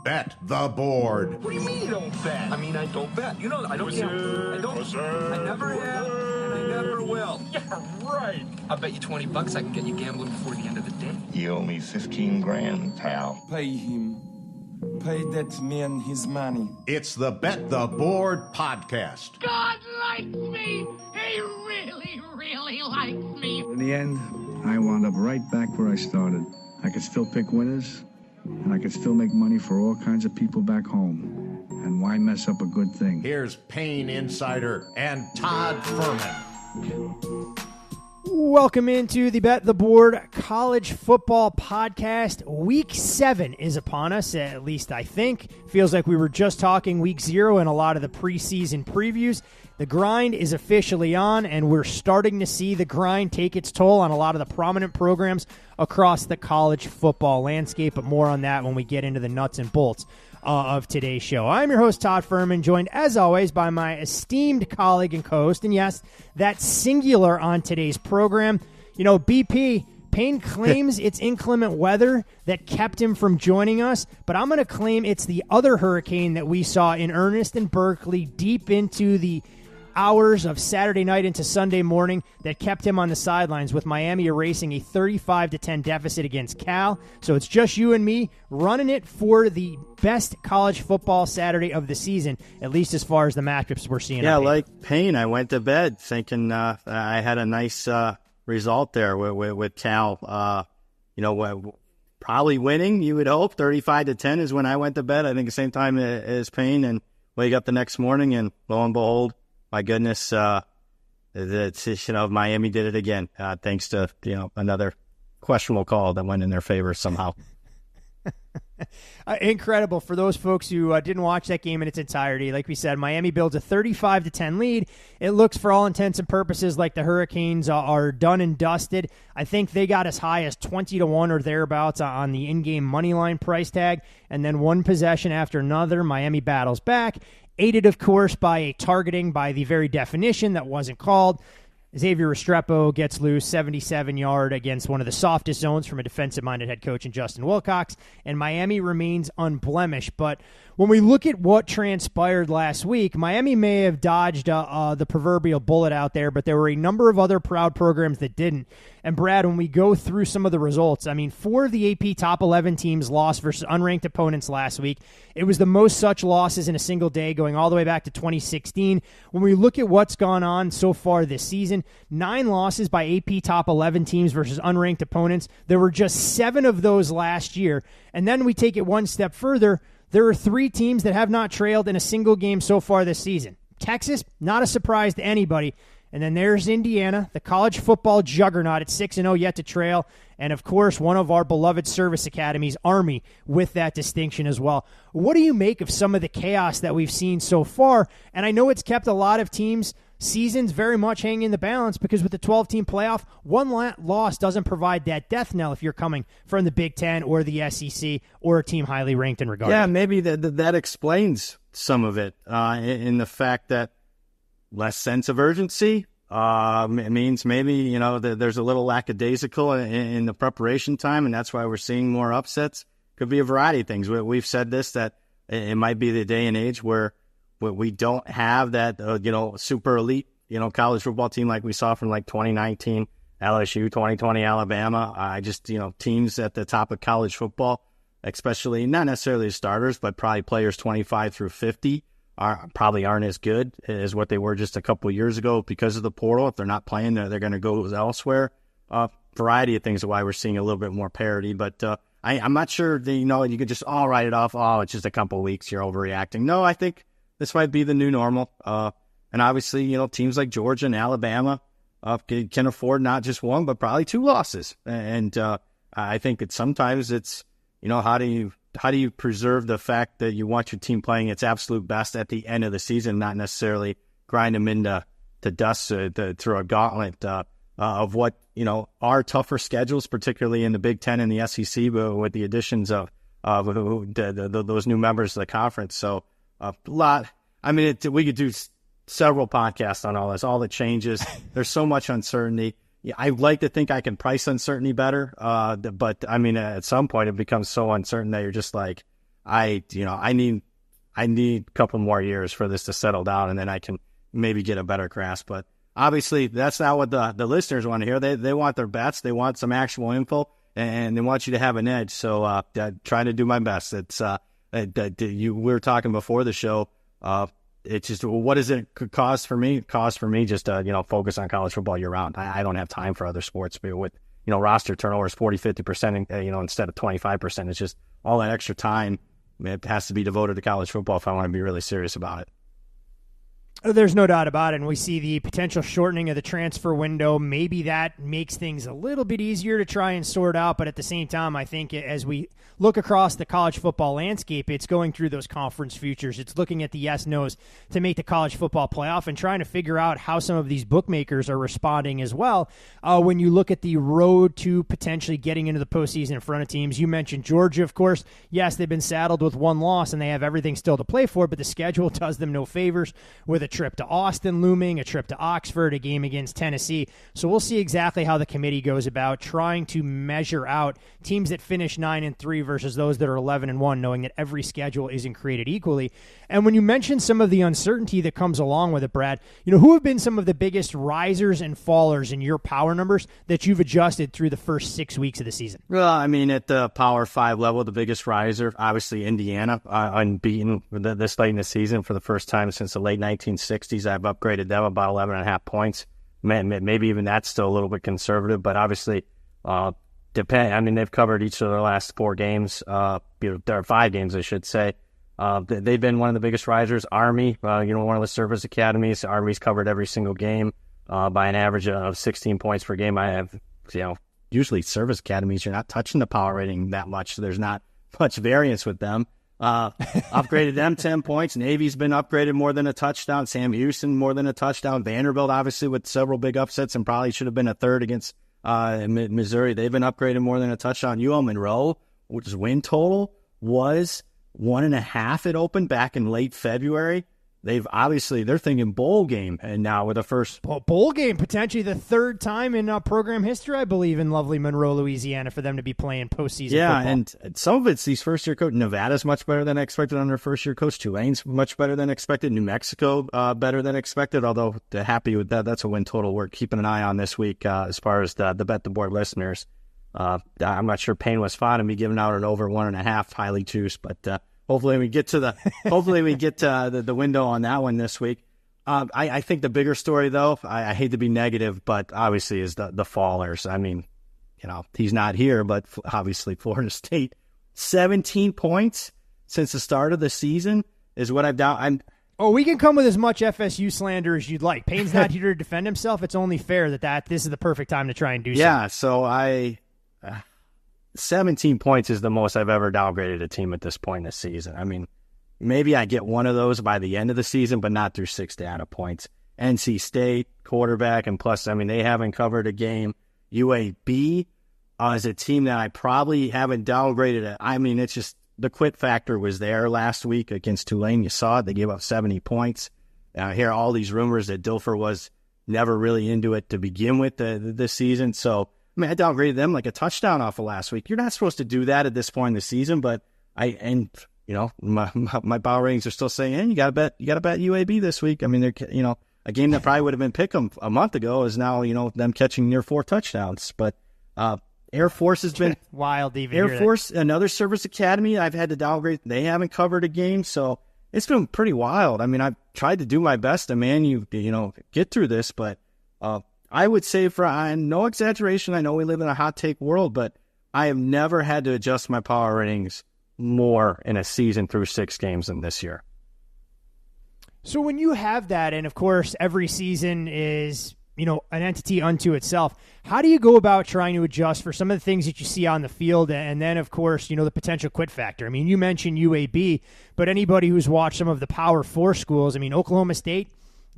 Bet the board. What do you mean you don't bet? I mean, I don't bet. You know, I don't gamble. I don't. I never have, and I never will. Yeah, right. I'll bet you $20 I can get you gambling before the end of the day. You owe me 15 grand, pal. Pay him. Pay that man his money. It's the Bet the Board podcast. God likes me. He really, really likes me. In the end, I wound up right back where I started. I could still pick winners, and I could still make money for all kinds of people back home. And why mess up a good thing? Here's Payne Insider and Todd Fuhrman. Welcome into the Bet the Board College Football Podcast. Week 7 is upon us, at least I think. Feels like we were just talking Week 0 and a lot of the preseason previews. The grind is officially on, and we're starting to see the grind take its toll on a lot of the prominent programs across the college football landscape, but more on that when we get into the nuts and bolts of today's show. I'm your host, Todd Fuhrman, joined as always by my esteemed colleague and co-host, and yes, that's singular on today's program. You know, BP, Payne claims it's inclement weather that kept him from joining us, but I'm going to claim it's the other hurricane that we saw in earnest in Berkeley deep into the hours of Saturday night into Sunday morning that kept him on the sidelines, with Miami erasing a 35-10 deficit against Cal. So it's just you and me running it for the best college football Saturday of the season, at least as far as the matchups we're seeing. Yeah, like Payne, I went to bed thinking I had a nice result there with Cal. Probably winning, you would hope. 35-10 is when I went to bed. I think the same time as Payne, and wake up the next morning, and lo and behold, my goodness, the decision of Miami did it again, thanks to another questionable call that went in their favor somehow. Incredible for those folks who didn't watch that game in its entirety. Like we said, Miami builds a 35-10 lead. It looks, for all intents and purposes, like the Hurricanes are done and dusted. I think they got as high as 20-1 or thereabouts on the in-game money line price tag, and then one possession after another, Miami battles back. Aided, of course, by a targeting by the very definition that wasn't called. Xavier Restrepo gets loose, 77-yard against one of the softest zones from a defensive-minded head coach in Justin Wilcox, and Miami remains unblemished. But when we look at what transpired last week, Miami may have dodged the proverbial bullet out there, but there were a number of other proud programs that didn't. And Brad, when we go through some of the results, I mean, 4 of the AP top 11 teams lost versus unranked opponents last week. It was the most such losses in a single day, going all the way back to 2016. When we look at what's gone on so far this season, 9 losses by AP top 11 teams versus unranked opponents. There were just 7 of those last year. And then we take it one step further. There are 3 teams that have not trailed in a single game so far this season. Texas, not a surprise to anybody. And then there's Indiana, the college football juggernaut at 6-0 yet to trail. And, of course, one of our beloved service academies, Army, with that distinction as well. What do you make of some of the chaos that we've seen so far? And I know it's kept a lot of teams' seasons very much hanging in the balance, because with the 12-team playoff, one loss doesn't provide that death knell if you're coming from the Big Ten or the SEC or a team highly ranked and regarded. Yeah, maybe that explains some of it in the fact that less sense of urgency. It means maybe, there's a little lackadaisical in the preparation time, and that's why we're seeing more upsets. Could be a variety of things. We've said this, that it might be the day and age where we don't have that, super elite, college football team like we saw from like 2019 LSU, 2020 Alabama. Teams at the top of college football, especially not necessarily starters, but probably players 25 through 50. Probably aren't as good as what they were just a couple of years ago because of the portal. If they're not playing, they're going to go elsewhere. Variety of things are why we're seeing a little bit more parity. But I'm not sure that, you could just all write it off. Oh, it's just a couple of weeks. You're overreacting. No, I think this might be the new normal. And obviously, teams like Georgia and Alabama can afford not just one, but probably 2 losses. And I think that sometimes it's, how do you preserve the fact that you want your team playing its absolute best at the end of the season, not necessarily grind them into dust through a gauntlet of what, are tougher schedules, particularly in the Big Ten and the SEC, but with the additions of those new members of the conference. So a lot. I mean, we could do several podcasts on all this, all the changes. There's so much uncertainty. yeah, I'd like to think I can price uncertainty better. But I mean, at some point it becomes so uncertain that you're just like, I need a couple more years for this to settle down, and then I can maybe get a better grasp. But obviously, that's not what the listeners want to hear. They want their bets. They want some actual info, and they want you to have an edge. So trying to do my best. It's we were talking before the show. It's just, what does it cost for me? It costs for me just to focus on college football year round. I don't have time for other sports. But with roster turnovers 40-50%, instead of 25%, it's just all that extra time. It has to be devoted to college football if I want to be really serious about it. There's no doubt about it, and we see the potential shortening of the transfer window. Maybe that makes things a little bit easier to try and sort out, but at the same time, I think as we look across the college football landscape, it's going through those conference futures. It's looking at the yes-nos to make the college football playoff and trying to figure out how some of these bookmakers are responding as well. When you look at the road to potentially getting into the postseason in front of teams, you mentioned Georgia, of course. Yes, they've been saddled with one loss, and they have everything still to play for, but the schedule does them no favors with a trip to Austin looming, a trip to Oxford, a game against Tennessee. So we'll see exactly how the committee goes about trying to measure out teams that finish 9-3 versus those that are 11-1, knowing that every schedule isn't created equally. And when you mention some of the uncertainty that comes along with it, Brad, who have been some of the biggest risers and fallers in your power numbers that you've adjusted through the first 6 weeks of the season? Well, I mean, at the Power 5 level, the biggest riser, obviously Indiana, unbeaten this late in the season for the first time since the late 1960s. I've upgraded them about 11.5 points. Maybe even that's still a little bit conservative, but obviously, they've covered each of their last 4 games, there are 5 games, I should say. They've been one of the biggest risers. Army, one of the service academies. Army's covered every single game by an average of 16 points per game. I have, usually service academies, you're not touching the power rating that much, so there's not much variance with them. Upgraded them 10 points. Navy's been upgraded more than a touchdown. Sam Houston more than a touchdown. Vanderbilt, obviously, with several big upsets and probably should have been a third against Missouri. They've been upgraded more than a touchdown. UL Monroe, which is win total, was 1.5 it opened back in late February. They're thinking bowl game, and now with the first bowl game, potentially the third time in program history, I believe, in lovely Monroe, Louisiana, for them to be playing postseason football. And some of it's these first-year coach. Nevada's much better than expected under first-year coach. Tulane's much better than expected. New Mexico better than expected, although happy with that. That's a win total we're keeping an eye on this week as far as the Bet the Board listeners. I'm not sure Payne was fond of me giving out an over 1.5 highly juiced, but hopefully we get to the window on that one this week. I think the bigger story, though, I hate to be negative, but obviously is the fallers. I mean, he's not here, but obviously Florida State, 17 points since the start of the season is what I've done. We can come with as much FSU slander as you'd like. Payne's not here to defend himself. It's only fair that this is the perfect time to try and do so. Yeah, so 17 points is the most I've ever downgraded a team at this point in the season. I mean, maybe I get one of those by the end of the season, but not through 6 data points. NC State, quarterback, and plus, they haven't covered a game. UAB is a team that I probably haven't downgraded. It's just the quit factor was there last week against Tulane. You saw it. They gave up 70 points. I hear all these rumors that Dilfer was never really into it to begin with this season. So, I downgraded them like a touchdown off of last week. You're not supposed to do that at this point in the season, but my power ratings are still saying, hey, you gotta bet UAB this week. They're a game that probably would have been pick'em a month ago is now them catching near 4 touchdowns. But Air Force has been wild. Air Force, another service academy, I've had to downgrade. They haven't covered a game, so it's been pretty wild. I've tried to do my best to get through this, but I would say, for no exaggeration, I know we live in a hot take world, but I have never had to adjust my power ratings more in a season through 6 games than this year. So when you have that, and of course every season is an entity unto itself, how do you go about trying to adjust for some of the things that you see on the field, and then of course the potential quit factor? You mentioned UAB, but anybody who's watched some of the Power 4 schools, Oklahoma State,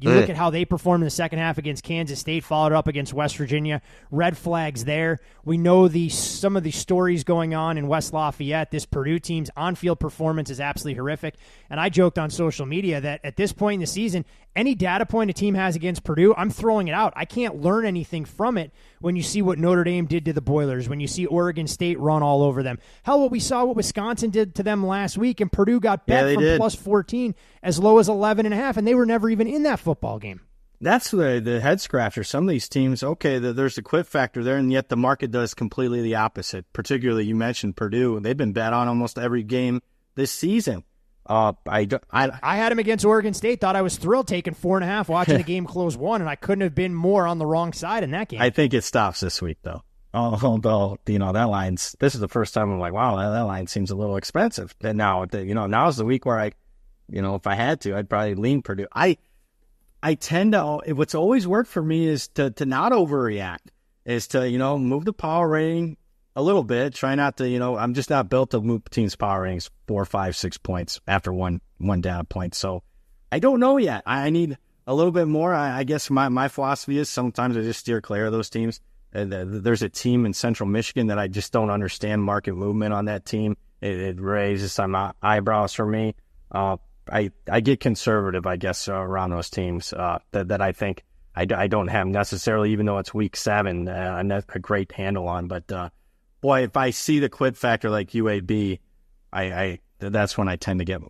you look at how they performed in the second half against Kansas State, followed up against West Virginia. Red flags there. We know some of the stories going on in West Lafayette. This Purdue team's on-field performance is absolutely horrific. And I joked on social media that at this point in the season, any data point a team has against Purdue, I'm throwing it out. I can't learn anything from it when you see what Notre Dame did to the Boilers, when you see Oregon State run all over them. Hell, what we saw what Wisconsin did to them last week, and Purdue got bet from plus 14 as low as 11.5, and they were never even in that football game. That's the head scratcher. Some of these teams, okay, there's a quit factor there, and yet the market does completely the opposite. Particularly, you mentioned Purdue. They've been bet on almost every game this season. I had him against Oregon State. Thought I was thrilled taking 4.5, watching the game close 1, and I couldn't have been more on the wrong side in that game. I think it stops this week, though. Although, that line's, this is the first time I'm like, wow, that line seems a little expensive. And now, now's the week where if I had to, I'd probably lean Purdue. I tend to, what's always worked for me is to not overreact, is to, move the power rating a little bit. Try not to, I'm just not built to move teams' power ratings 4, 5, 6 points after one down point. So I don't know yet. I need a little bit more. I guess my philosophy is sometimes I just steer clear of those teams. There's a team in Central Michigan that I just don't understand market movement on that team. It raises some eyebrows for me. I get conservative, I guess, around those teams that I think I don't have necessarily, even though it's week 7, a great handle on. But, boy, if I see the quit factor like UAB, that's when I tend to get,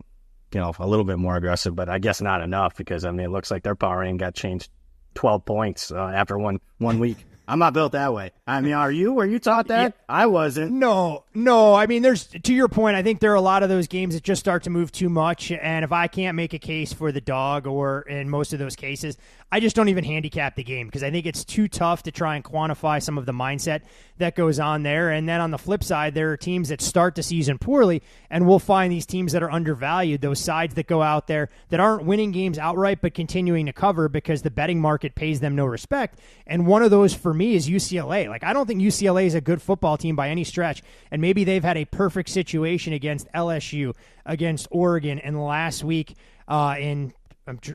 a little bit more aggressive. But I guess not enough because, it looks like their power rating got changed 12 points after one week. I'm not built that way. Are you? Were you taught that? Yeah. I wasn't. No. There's, to your point, I think there are a lot of those games that just start to move too much. And if I can't make a case for the dog, or in most of those cases, I just don't even handicap the game because I think it's too tough to try and quantify some of the mindset that goes on there. And then on the flip side, there are teams that start the season poorly, and we'll find these teams that are undervalued, those sides that go out there that aren't winning games outright but continuing to cover because the betting market pays them no respect. And one of those for me is UCLA. I don't think UCLA is a good football team by any stretch, and maybe they've had a perfect situation against LSU, against Oregon, and last week in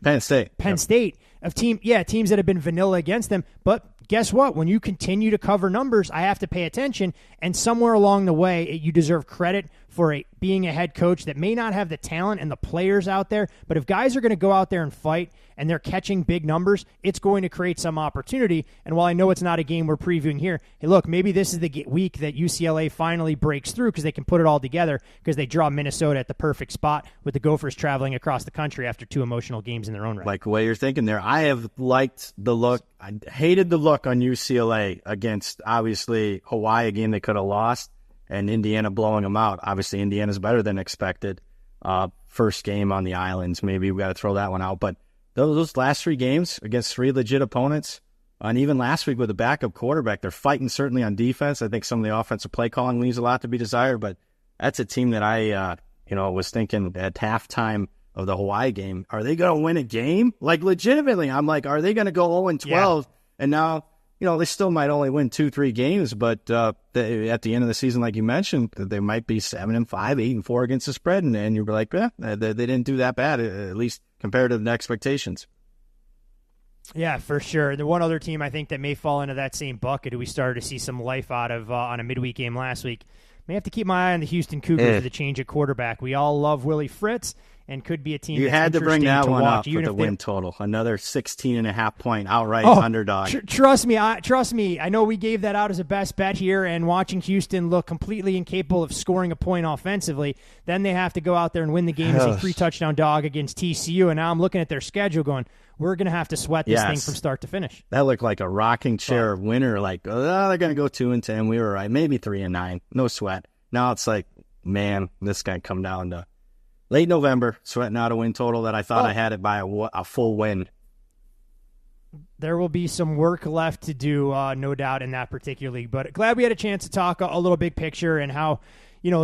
Penn State of teams that have been vanilla against them. But guess what? When you continue to cover numbers, I have to pay attention, and somewhere along the way, you deserve credit for being a head coach that may not have the talent and the players out there, but if guys are going to go out there and fight and they're catching big numbers, it's going to create some opportunity. And while I know it's not a game we're previewing here, hey, look, maybe this is the week that UCLA finally breaks through because they can put it all together because they draw Minnesota at the perfect spot with the Gophers traveling across the country after 2 emotional games in their own right. Like the way you're thinking there, I have liked the look. I hated the look on UCLA against, obviously, Hawaii, a game they could have lost, and Indiana blowing them out. Obviously, Indiana's better than expected. First game on the islands, maybe we got to throw that one out. But those last 3 games against 3 legit opponents, and even last week with a backup quarterback, they're fighting certainly on defense. I think some of the offensive play calling leaves a lot to be desired, but that's a team that I was thinking at halftime of the Hawaii game, are they going to win a game? Legitimately, I'm like, are they going to go 0-12? Yeah. And now, they still might only win 2-3 games, but at the end of the season, like you mentioned, they might be 7-5, 8-4 against the spread, and you're like, they didn't do that bad, at least compared to the expectations. Yeah, for sure. The one other team I think that may fall into that same bucket who we started to see some life out of on a midweek game last week, may have to keep my eye on the Houston Cougars for the change at quarterback. We all love Willie Fritz, and could be a team you that's had to bring that one watch, up with the win total. Another 16.5-point outright underdog. Trust me. I know we gave that out as a best bet here, and watching Houston look completely incapable of scoring a point offensively, then they have to go out there and win the game as a 3-touchdown dog against TCU, and now I'm looking at their schedule going, we're going to have to sweat this thing from start to finish. That looked like a rocking chair winner, they're going to go 2-10. We were right. Maybe 3-9. No sweat. Now it's like, man, this guy come down to late November, sweating out a win total that I thought I had it by a full win. There will be some work left to do, no doubt, in that particular league. But glad we had a chance to talk a little big picture and how,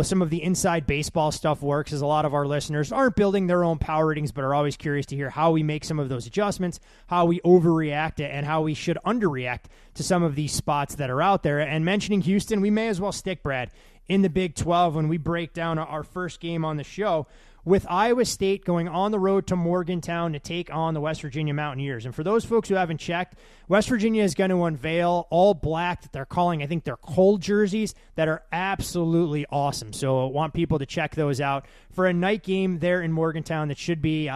some of the inside baseball stuff works, as a lot of our listeners aren't building their own power ratings, but are always curious to hear how we make some of those adjustments, how we overreact, and how we should underreact to some of these spots that are out there. And mentioning Houston, we may as well stick, Brad, in the Big 12 when we break down our first game on the show, with Iowa State going on the road to Morgantown to take on the West Virginia Mountaineers. And for those folks who haven't checked, West Virginia is going to unveil all black that they're calling, I think they're cold jerseys, that are absolutely awesome. So I want people to check those out for a night game there in Morgantown that should be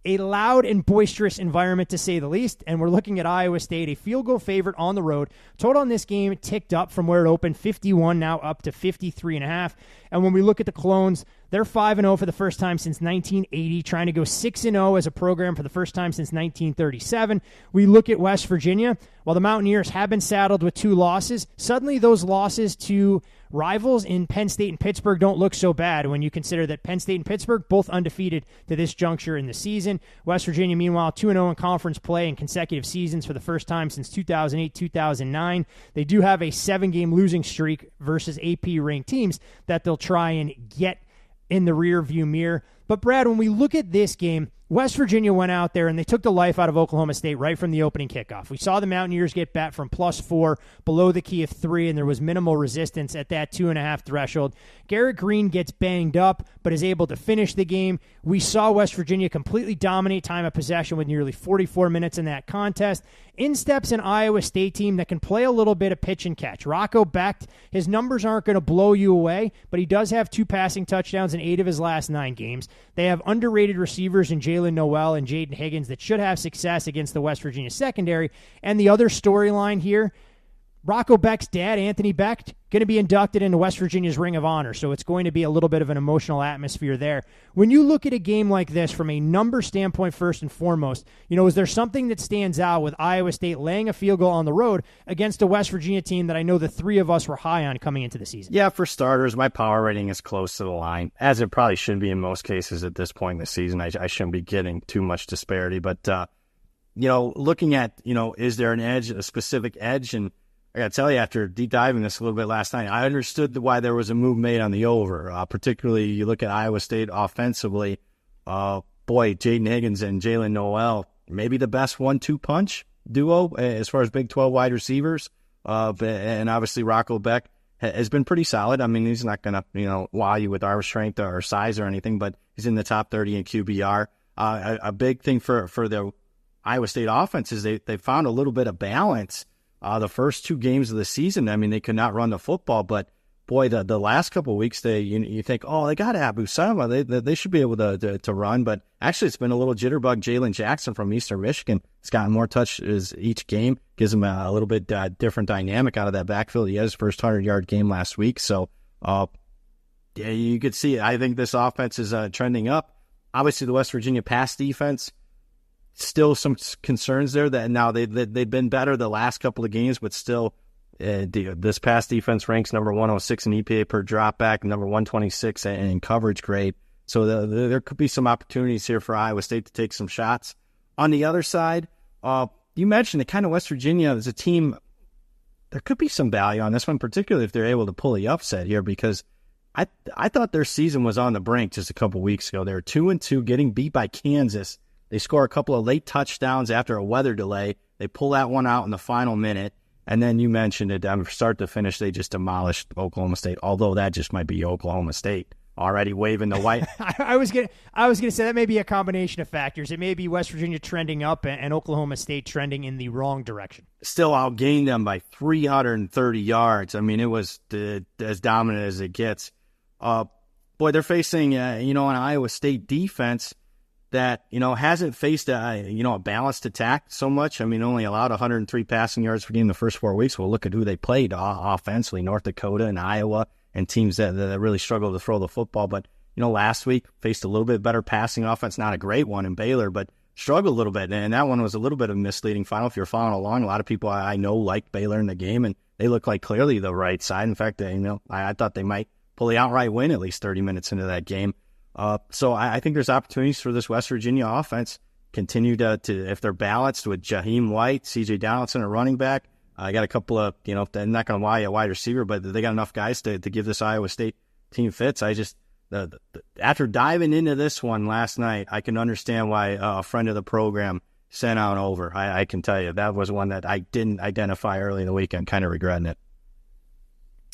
A loud and boisterous environment, to say the least, and we're looking at Iowa State, a field goal favorite on the road. Total on this game ticked up from where it opened, 51, now up to 53.5. And when we look at the Clones, they're 5-0 for the first time since 1980, trying to go 6-0 as a program for the first time since 1937. We look at West Virginia. While the Mountaineers have been saddled with 2 losses, suddenly those losses to rivals in Penn State and Pittsburgh don't look so bad when you consider that Penn State and Pittsburgh both undefeated to this juncture in the season. West Virginia, meanwhile, 2-0 in conference play in consecutive seasons for the first time since 2008-2009. They do have a 7-game losing streak versus AP-ranked teams that they'll try and get in the rear-view mirror. But, Brad, when we look at this game, West Virginia went out there and they took the life out of Oklahoma State right from the opening kickoff. We saw the Mountaineers get bet from +4 below the key of 3, and there was minimal resistance at that 2.5 threshold. Garrett Green gets banged up but is able to finish the game. We saw West Virginia completely dominate time of possession with nearly 44 minutes in that contest. In steps an Iowa State team that can play a little bit of pitch and catch. Rocco Becht, his numbers aren't going to blow you away, but he does have 2 passing touchdowns in 8 of his last 9 games. They have underrated receivers in Jalen Noel and Jaden Higgins that should have success against the West Virginia secondary. And the other storyline here, Rocco Becht's dad, Anthony Becht, going to be inducted into West Virginia's Ring of Honor, so it's going to be a little bit of an emotional atmosphere there. When you look at a game like this from a number standpoint first and foremost, is there something that stands out with Iowa State laying a field goal on the road against a West Virginia team that I know the 3 of us were high on coming into the season? Yeah, for starters, my power rating is close to the line, as it probably should be in most cases at this point in the season. I shouldn't be getting too much disparity, but, looking at, is there an edge, a specific edge, and I got to tell you, after deep diving this a little bit last night, I understood why there was a move made on the over. Particularly, you look at Iowa State offensively. Jaden Higgins and Jalen Noel, maybe the best 1-2 punch duo as far as Big 12 wide receivers. And obviously, Rocco Becht has been pretty solid. I mean, he's not going to, wow you with arm strength or size or anything, but he's in the top 30 in QBR. A big thing for the Iowa State offense is they found a little bit of balance. The first 2 games of the season, I mean, they could not run the football, but boy, the last couple of weeks, you think, they got Abu Sama, they should be able to run, but actually it's been a little jitterbug. Jalen Jackson from Eastern Michigan has gotten more touches each game, gives him a little bit different dynamic out of that backfield. He had his first 100-yard game last week, so you could see, I think this offense is trending up. Obviously, the West Virginia pass defense, still some concerns there that now they've been better the last couple of games, but still this pass defense ranks number 106 in EPA per dropback, number 126 in coverage grade. So there could be some opportunities here for Iowa State to take some shots. On the other side, you mentioned that kind of West Virginia is a team, there could be some value on this one, particularly if they're able to pull the upset here, because I thought their season was on the brink just a couple weeks ago. They were 2-2, getting beat by Kansas. They score a couple of late touchdowns after a weather delay. They pull that one out in the final minute. And then you mentioned it, from start to finish, they just demolished Oklahoma State, although that just might be Oklahoma State already waving the white. I was gonna say that may be a combination of factors. It may be West Virginia trending up and Oklahoma State trending in the wrong direction. Still outgained them by 330 yards. I mean, it was as dominant as it gets. They're facing, an Iowa State defense that, hasn't faced a balanced attack so much. I mean, only allowed 103 passing yards per game the first 4 weeks. Well, look at who they played offensively, North Dakota and Iowa, and teams that really struggle to throw the football. But, last week faced a little bit better passing offense, not a great one in Baylor, but struggled a little bit. And that one was a little bit of a misleading final. If you're following along, a lot of people I know liked Baylor in the game, and they look like clearly the right side. In fact, I thought they might pull the outright win at least 30 minutes into that game. So I think there's opportunities for this West Virginia offense. Continue to if they're balanced with Jaheim White, C.J. Donaldson, a running back. I got a couple of, they're not going to lie a wide receiver, but they got enough guys to give this Iowa State team fits. I just, after diving into this one last night, I can understand why a friend of the program sent out over. I can tell you that was one that I didn't identify early in the week. I'm kind of regretting it.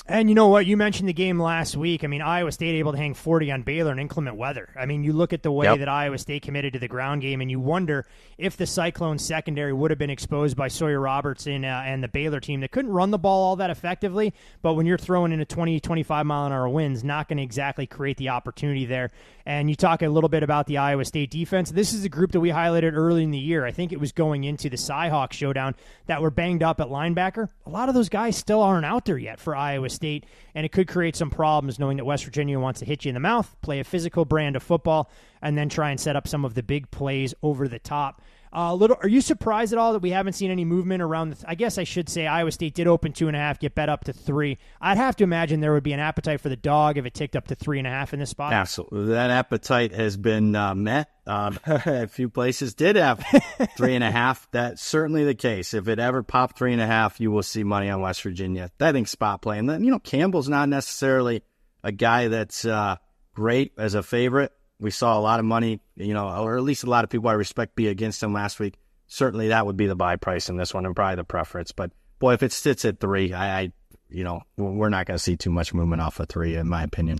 And you know what? You mentioned the game last week. I mean, Iowa State able to hang 40 on Baylor in inclement weather. I mean, you look at the way that Iowa State committed to the ground game, and you wonder if the Cyclones secondary would have been exposed by Sawyer Robertson and the Baylor team that couldn't run the ball all that effectively. But when you're throwing in a 20, 25-mile-an-hour winds, not going to exactly create the opportunity there. And you talk a little bit about the Iowa State defense. This is a group that we highlighted early in the year. I think it was going into the Cyhawk showdown that were banged up at linebacker. A lot of those guys still aren't out there yet for Iowa State, and it could create some problems knowing that West Virginia wants to hit you in the mouth, play a physical brand of football, and then try and set up some of the big plays over the top. Are you surprised at all that we haven't seen any movement around I guess I should say Iowa State did open 2.5, get bet up to 3. I'd have to imagine there would be an appetite for the dog if it ticked up to 3.5 in this spot. Absolutely. That appetite has been met. A few places did have 3.5. That's certainly the case. If it ever popped 3.5, you will see money on West Virginia. I think spot play. And then, Campbell's not necessarily a guy that's great as a favorite. We saw a lot of money, or at least a lot of people I respect be against him last week. Certainly that would be the buy price in this one and probably the preference. But, boy, if it sits at 3, we're not going to see too much movement off of 3, in my opinion.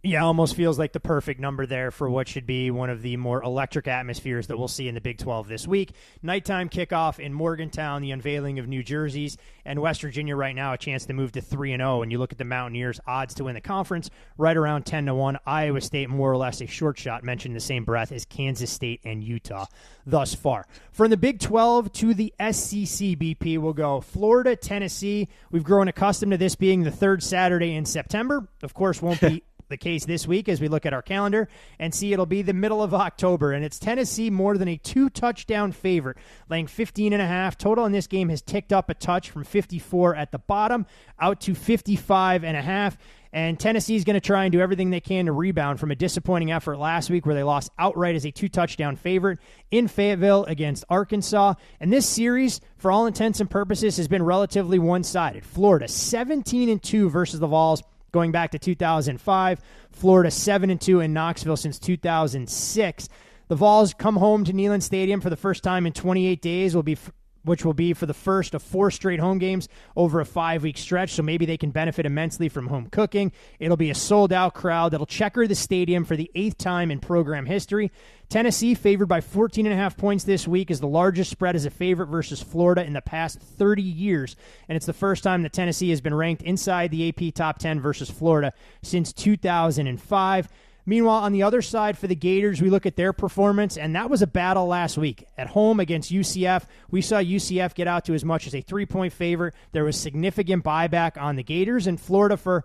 Yeah, almost feels like the perfect number there for what should be one of the more electric atmospheres that we'll see in the Big 12 this week. Nighttime kickoff in Morgantown, the unveiling of new jerseys, and West Virginia right now a chance to move to 3-0. And you look at the Mountaineers' odds to win the conference, right around 10-1. Iowa State, more or less a short shot, mentioned in the same breath as Kansas State and Utah thus far. From the Big 12 to the SEC, BP, we'll go Florida, Tennessee. We've grown accustomed to this being the third Saturday in September. Of course, won't be the case this week as we look at our calendar and see it'll be the middle of October, and it's Tennessee more than a 2-touchdown favorite, laying 15.5. Total in this game has ticked up a touch from 54 at the bottom out to 55.5. And Tennessee is going to try and do everything they can to rebound from a disappointing effort last week where they lost outright as a 2-touchdown favorite in Fayetteville against Arkansas. And this series, for all intents and purposes, has been relatively one-sided. Florida 17-2 versus the Vols going back to 2005. Florida 7-2 in Knoxville since 2006. The Vols come home to Neyland Stadium for the first time in 28 days, which will be for the first of 4 straight home games over a 5-week stretch, so maybe they can benefit immensely from home cooking. It'll be a sold-out crowd that'll checker the stadium for the 8th time in program history. Tennessee, favored by 14.5 points this week, is the largest spread as a favorite versus Florida in the past 30 years, and it's the first time that Tennessee has been ranked inside the AP Top 10 versus Florida since 2005. Meanwhile, on the other side for the Gators, we look at their performance, and that was a battle last week. At home against UCF, we saw UCF get out to as much as a 3-point favorite. There was significant buyback on the Gators, and Florida for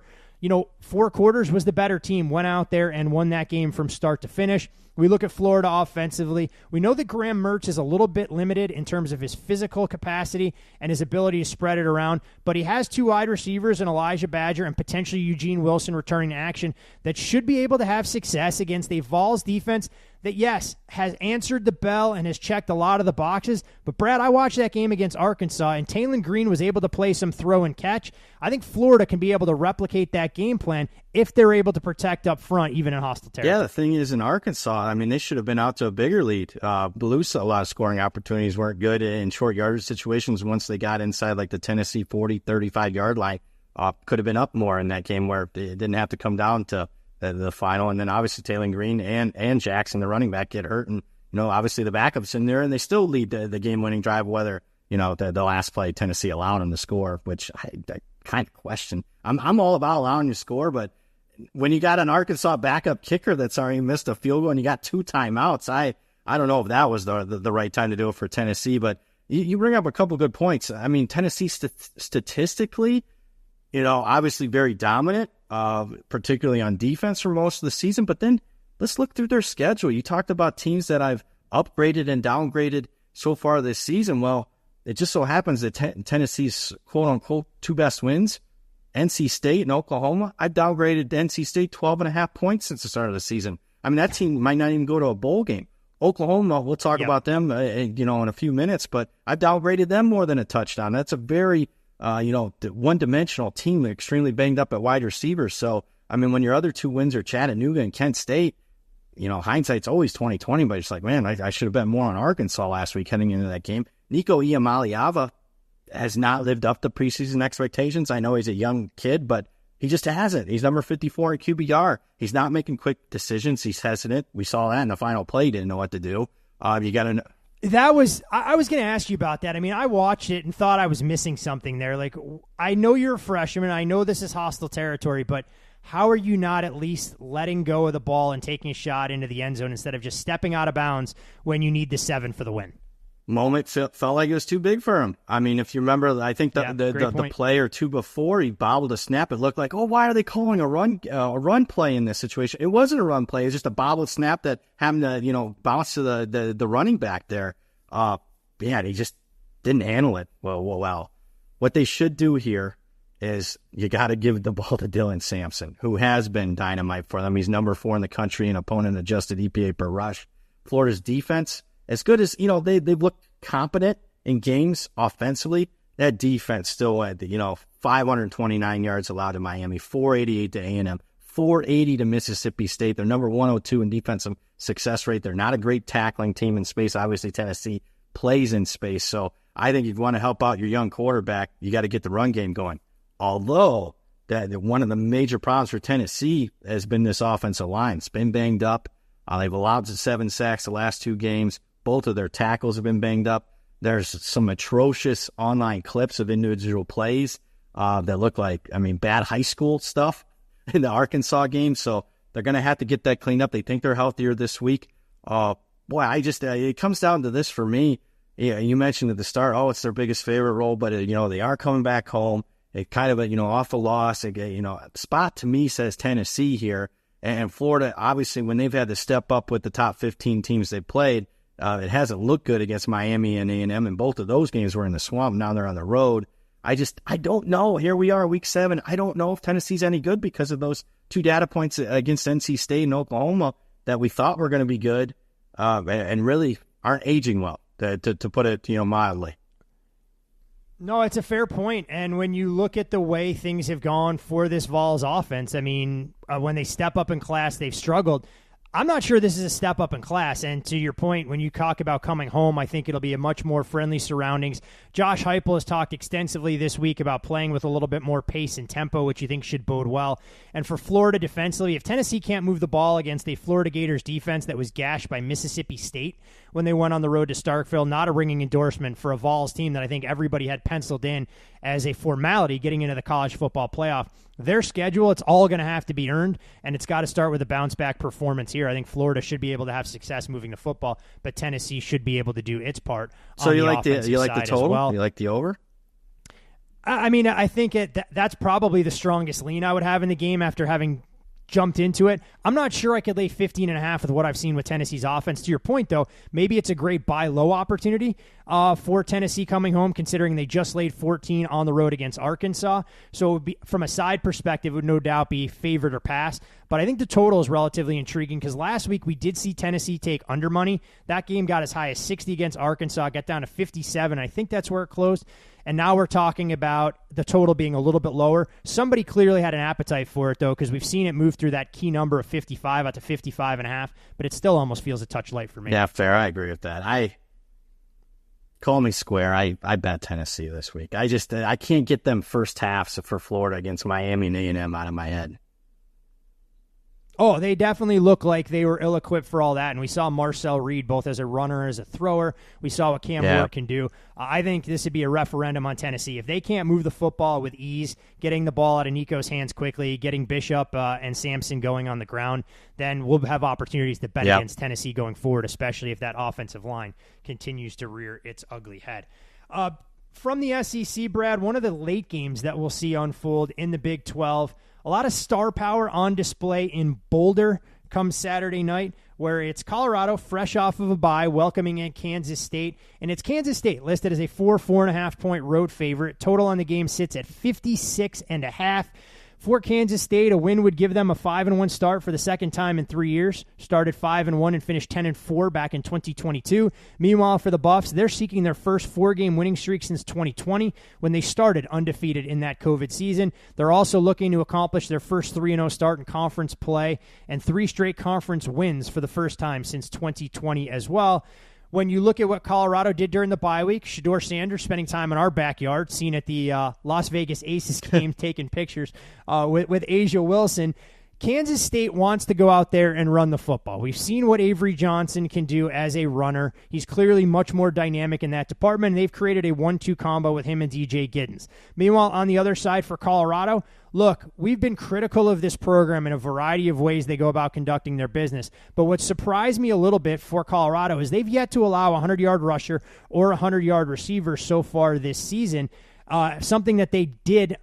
4 quarters was the better team, went out there and won that game from start to finish. We look at Florida offensively. We know that Graham Mertz is a little bit limited in terms of his physical capacity and his ability to spread it around, but he has 2 wide receivers in Elijah Badger and potentially Eugene Wilson returning to action that should be able to have success against a Vols defense that, yes, has answered the bell and has checked a lot of the boxes. But, Brad, I watched that game against Arkansas, and Taylon Green was able to play some throw and catch. I think Florida can be able to replicate that game plan if they're able to protect up front, even in hostile territory. Yeah, the thing is, in Arkansas, they should have been out to a bigger lead. A lot of scoring opportunities weren't good in short yardage situations once they got inside like the Tennessee 40, 35-yard line. Could have been up more in that game where they didn't have to come down to the final. And then obviously Taylon Green and Jackson, the running back, get hurt. And, obviously the backup's in there, and they still lead the game-winning drive, whether, the last play Tennessee allowed them to score, which I kind of question. I'm all about allowing you to score, but when you got an Arkansas backup kicker that's already missed a field goal and you got 2 timeouts, I don't know if that was the right time to do it for Tennessee. But you bring up a couple good points. Tennessee statistically, obviously very dominant, particularly on defense for most of the season. But then let's look through their schedule. You talked about teams that I've upgraded and downgraded so far this season. Well, it just so happens that Tennessee's quote-unquote 2 best wins, NC State and Oklahoma. I've downgraded NC State 12.5 points since the start of the season. That team might not even go to a bowl game. Oklahoma, we'll talk about them, in a few minutes, but I've downgraded them more than a touchdown. That's a very, one-dimensional team, extremely banged up at wide receivers. So, when your other 2 wins are Chattanooga and Kent State, hindsight's always 20/20, but it's like, man, I should have bet more on Arkansas last week heading into that game. Nico Iamaleava, has not lived up to preseason expectations. I know he's a young kid, but he just hasn't. He's number 54 in QBR. He's not making quick decisions. He's hesitant. We saw that in the final play. He didn't know what to do. You got to. I was going to ask you about that. I mean, I watched it and thought I was missing something there. Like, I know you're a freshman. I know this is hostile territory, but how are you not at least letting go of the ball and taking a shot into the end zone instead of just stepping out of bounds when you need the 7 for the win? Moment felt like it was too big for him. I mean, if you remember, I think the play or two before he bobbled a snap, it looked like, oh, why are they calling a run play in this situation? It wasn't a run play. It was just a bobbled snap that happened to, bounce to the running back there. He just didn't handle it well. What they should do here is you got to give the ball to Dylan Sampson, who has been dynamite for them. He's number 4 in the country in opponent-adjusted EPA per rush. Florida's defense, as good as, they've looked competent in games offensively, that defense still had, 529 yards allowed to Miami, 488 to A&M, 480 to Mississippi State. They're number 102 in defensive success rate. They're not a great tackling team in space. Obviously, Tennessee plays in space. So I think if you want to help out your young quarterback, you got to get the run game going. Although that one of the major problems for Tennessee has been this offensive line. It's been banged up. They've allowed 7 sacks the last 2 games. Both of their tackles have been banged up. There's some atrocious online clips of individual plays that look like, bad high school stuff in the Arkansas game. So they're going to have to get that cleaned up. They think they're healthier this week. It comes down to this for me. Yeah, you mentioned at the start, it's their biggest favorite role, but they are coming back home. It kind of off a loss. Spot to me says Tennessee here, and Florida. Obviously, when they've had to step up with the top 15 teams they've played, it hasn't looked good against Miami and A&M, and both of those games were in the swamp. Now they're on the road. I don't know. Here we are, week 7. I don't know if Tennessee's any good because of those 2 data points against NC State and Oklahoma that we thought were going to be good, and really aren't aging well, to put it mildly. No, it's a fair point. And when you look at the way things have gone for this Vols offense, when they step up in class, they've struggled. I'm not sure this is a step up in class. And to your point, when you talk about coming home, I think it'll be a much more friendly surroundings. Josh Heupel has talked extensively this week about playing with a little bit more pace and tempo, which you think should bode well. And for Florida defensively, if Tennessee can't move the ball against a Florida Gators defense that was gashed by Mississippi State when they went on the road to Starkville, not a ringing endorsement for a Vols team that I think everybody had penciled in as a formality getting into the college football playoff. Their schedule, it's all going to have to be earned, and it's got to start with a bounce-back performance here. I think Florida should be able to have success moving the football, but Tennessee should be able to do its part. So on you the like the total? Well. You like the over? I think that's probably the strongest lean I would have in the game after having jumped into it. I'm not sure I could lay 15.5 with what I've seen with Tennessee's offense. To your point, though, maybe it's a great buy low opportunity for Tennessee coming home, considering they just laid 14 on the road against Arkansas. So it would be, from a side perspective, it would no doubt be favored or pass. But I think the total is relatively intriguing because last week we did see Tennessee take under money. That game got as high as 60 against Arkansas, got down to 57. I think that's where it closed. And now we're talking about the total being a little bit lower. Somebody clearly had an appetite for it, though, because we've seen it move through that key number of 55 out to 55.5, but it still almost feels a touch light for me. Yeah, fair. I agree with that. Call me square. I bet Tennessee this week. I can't get them first halves for Florida against Miami and A&M out of my head. Oh, they definitely look like they were ill-equipped for all that, and we saw Marcel Reed both as a runner and as a thrower. We saw what Cam Ward can do. I think this would be a referendum on Tennessee. If they can't move the football with ease, getting the ball out of Nico's hands quickly, getting Bishop and Sampson going on the ground, then we'll have opportunities to bet against Tennessee going forward, especially if that offensive line continues to rear its ugly head. From the SEC, Brad, one of the late games that we'll see unfold in the Big 12, a lot of star power on display in Boulder come Saturday night, where it's Colorado fresh off of a bye, welcoming in Kansas State. And it's Kansas State listed as a 4.5 point road favorite. Total on the game sits at 56.5. For Kansas State, a win would give them a 5-1 start for the second time in 3 years. Started 5-1 and finished 10-4 back in 2022. Meanwhile, for the Buffs, they're seeking their first 4-game winning streak since 2020 when they started undefeated in that COVID season. They're also looking to accomplish their first 3-0 start in conference play and 3 straight conference wins for the first time since 2020 as well. when you look at what Colorado did during the bye week, Shedeur Sanders spending time in our backyard, seen at the Las Vegas Aces game, taking pictures with Asia Wilson. Kansas State wants to go out there and run the football. We've seen what Avery Johnson can do as a runner. He's clearly much more dynamic in that department, and they've created a 1-2 combo with him and DJ Giddens. Meanwhile, on the other side for Colorado, look, we've been critical of this program in a variety of ways they go about conducting their business. But what surprised me a little bit for Colorado is they've yet to allow a 100-yard rusher or a 100-yard receiver so far this season, something that they did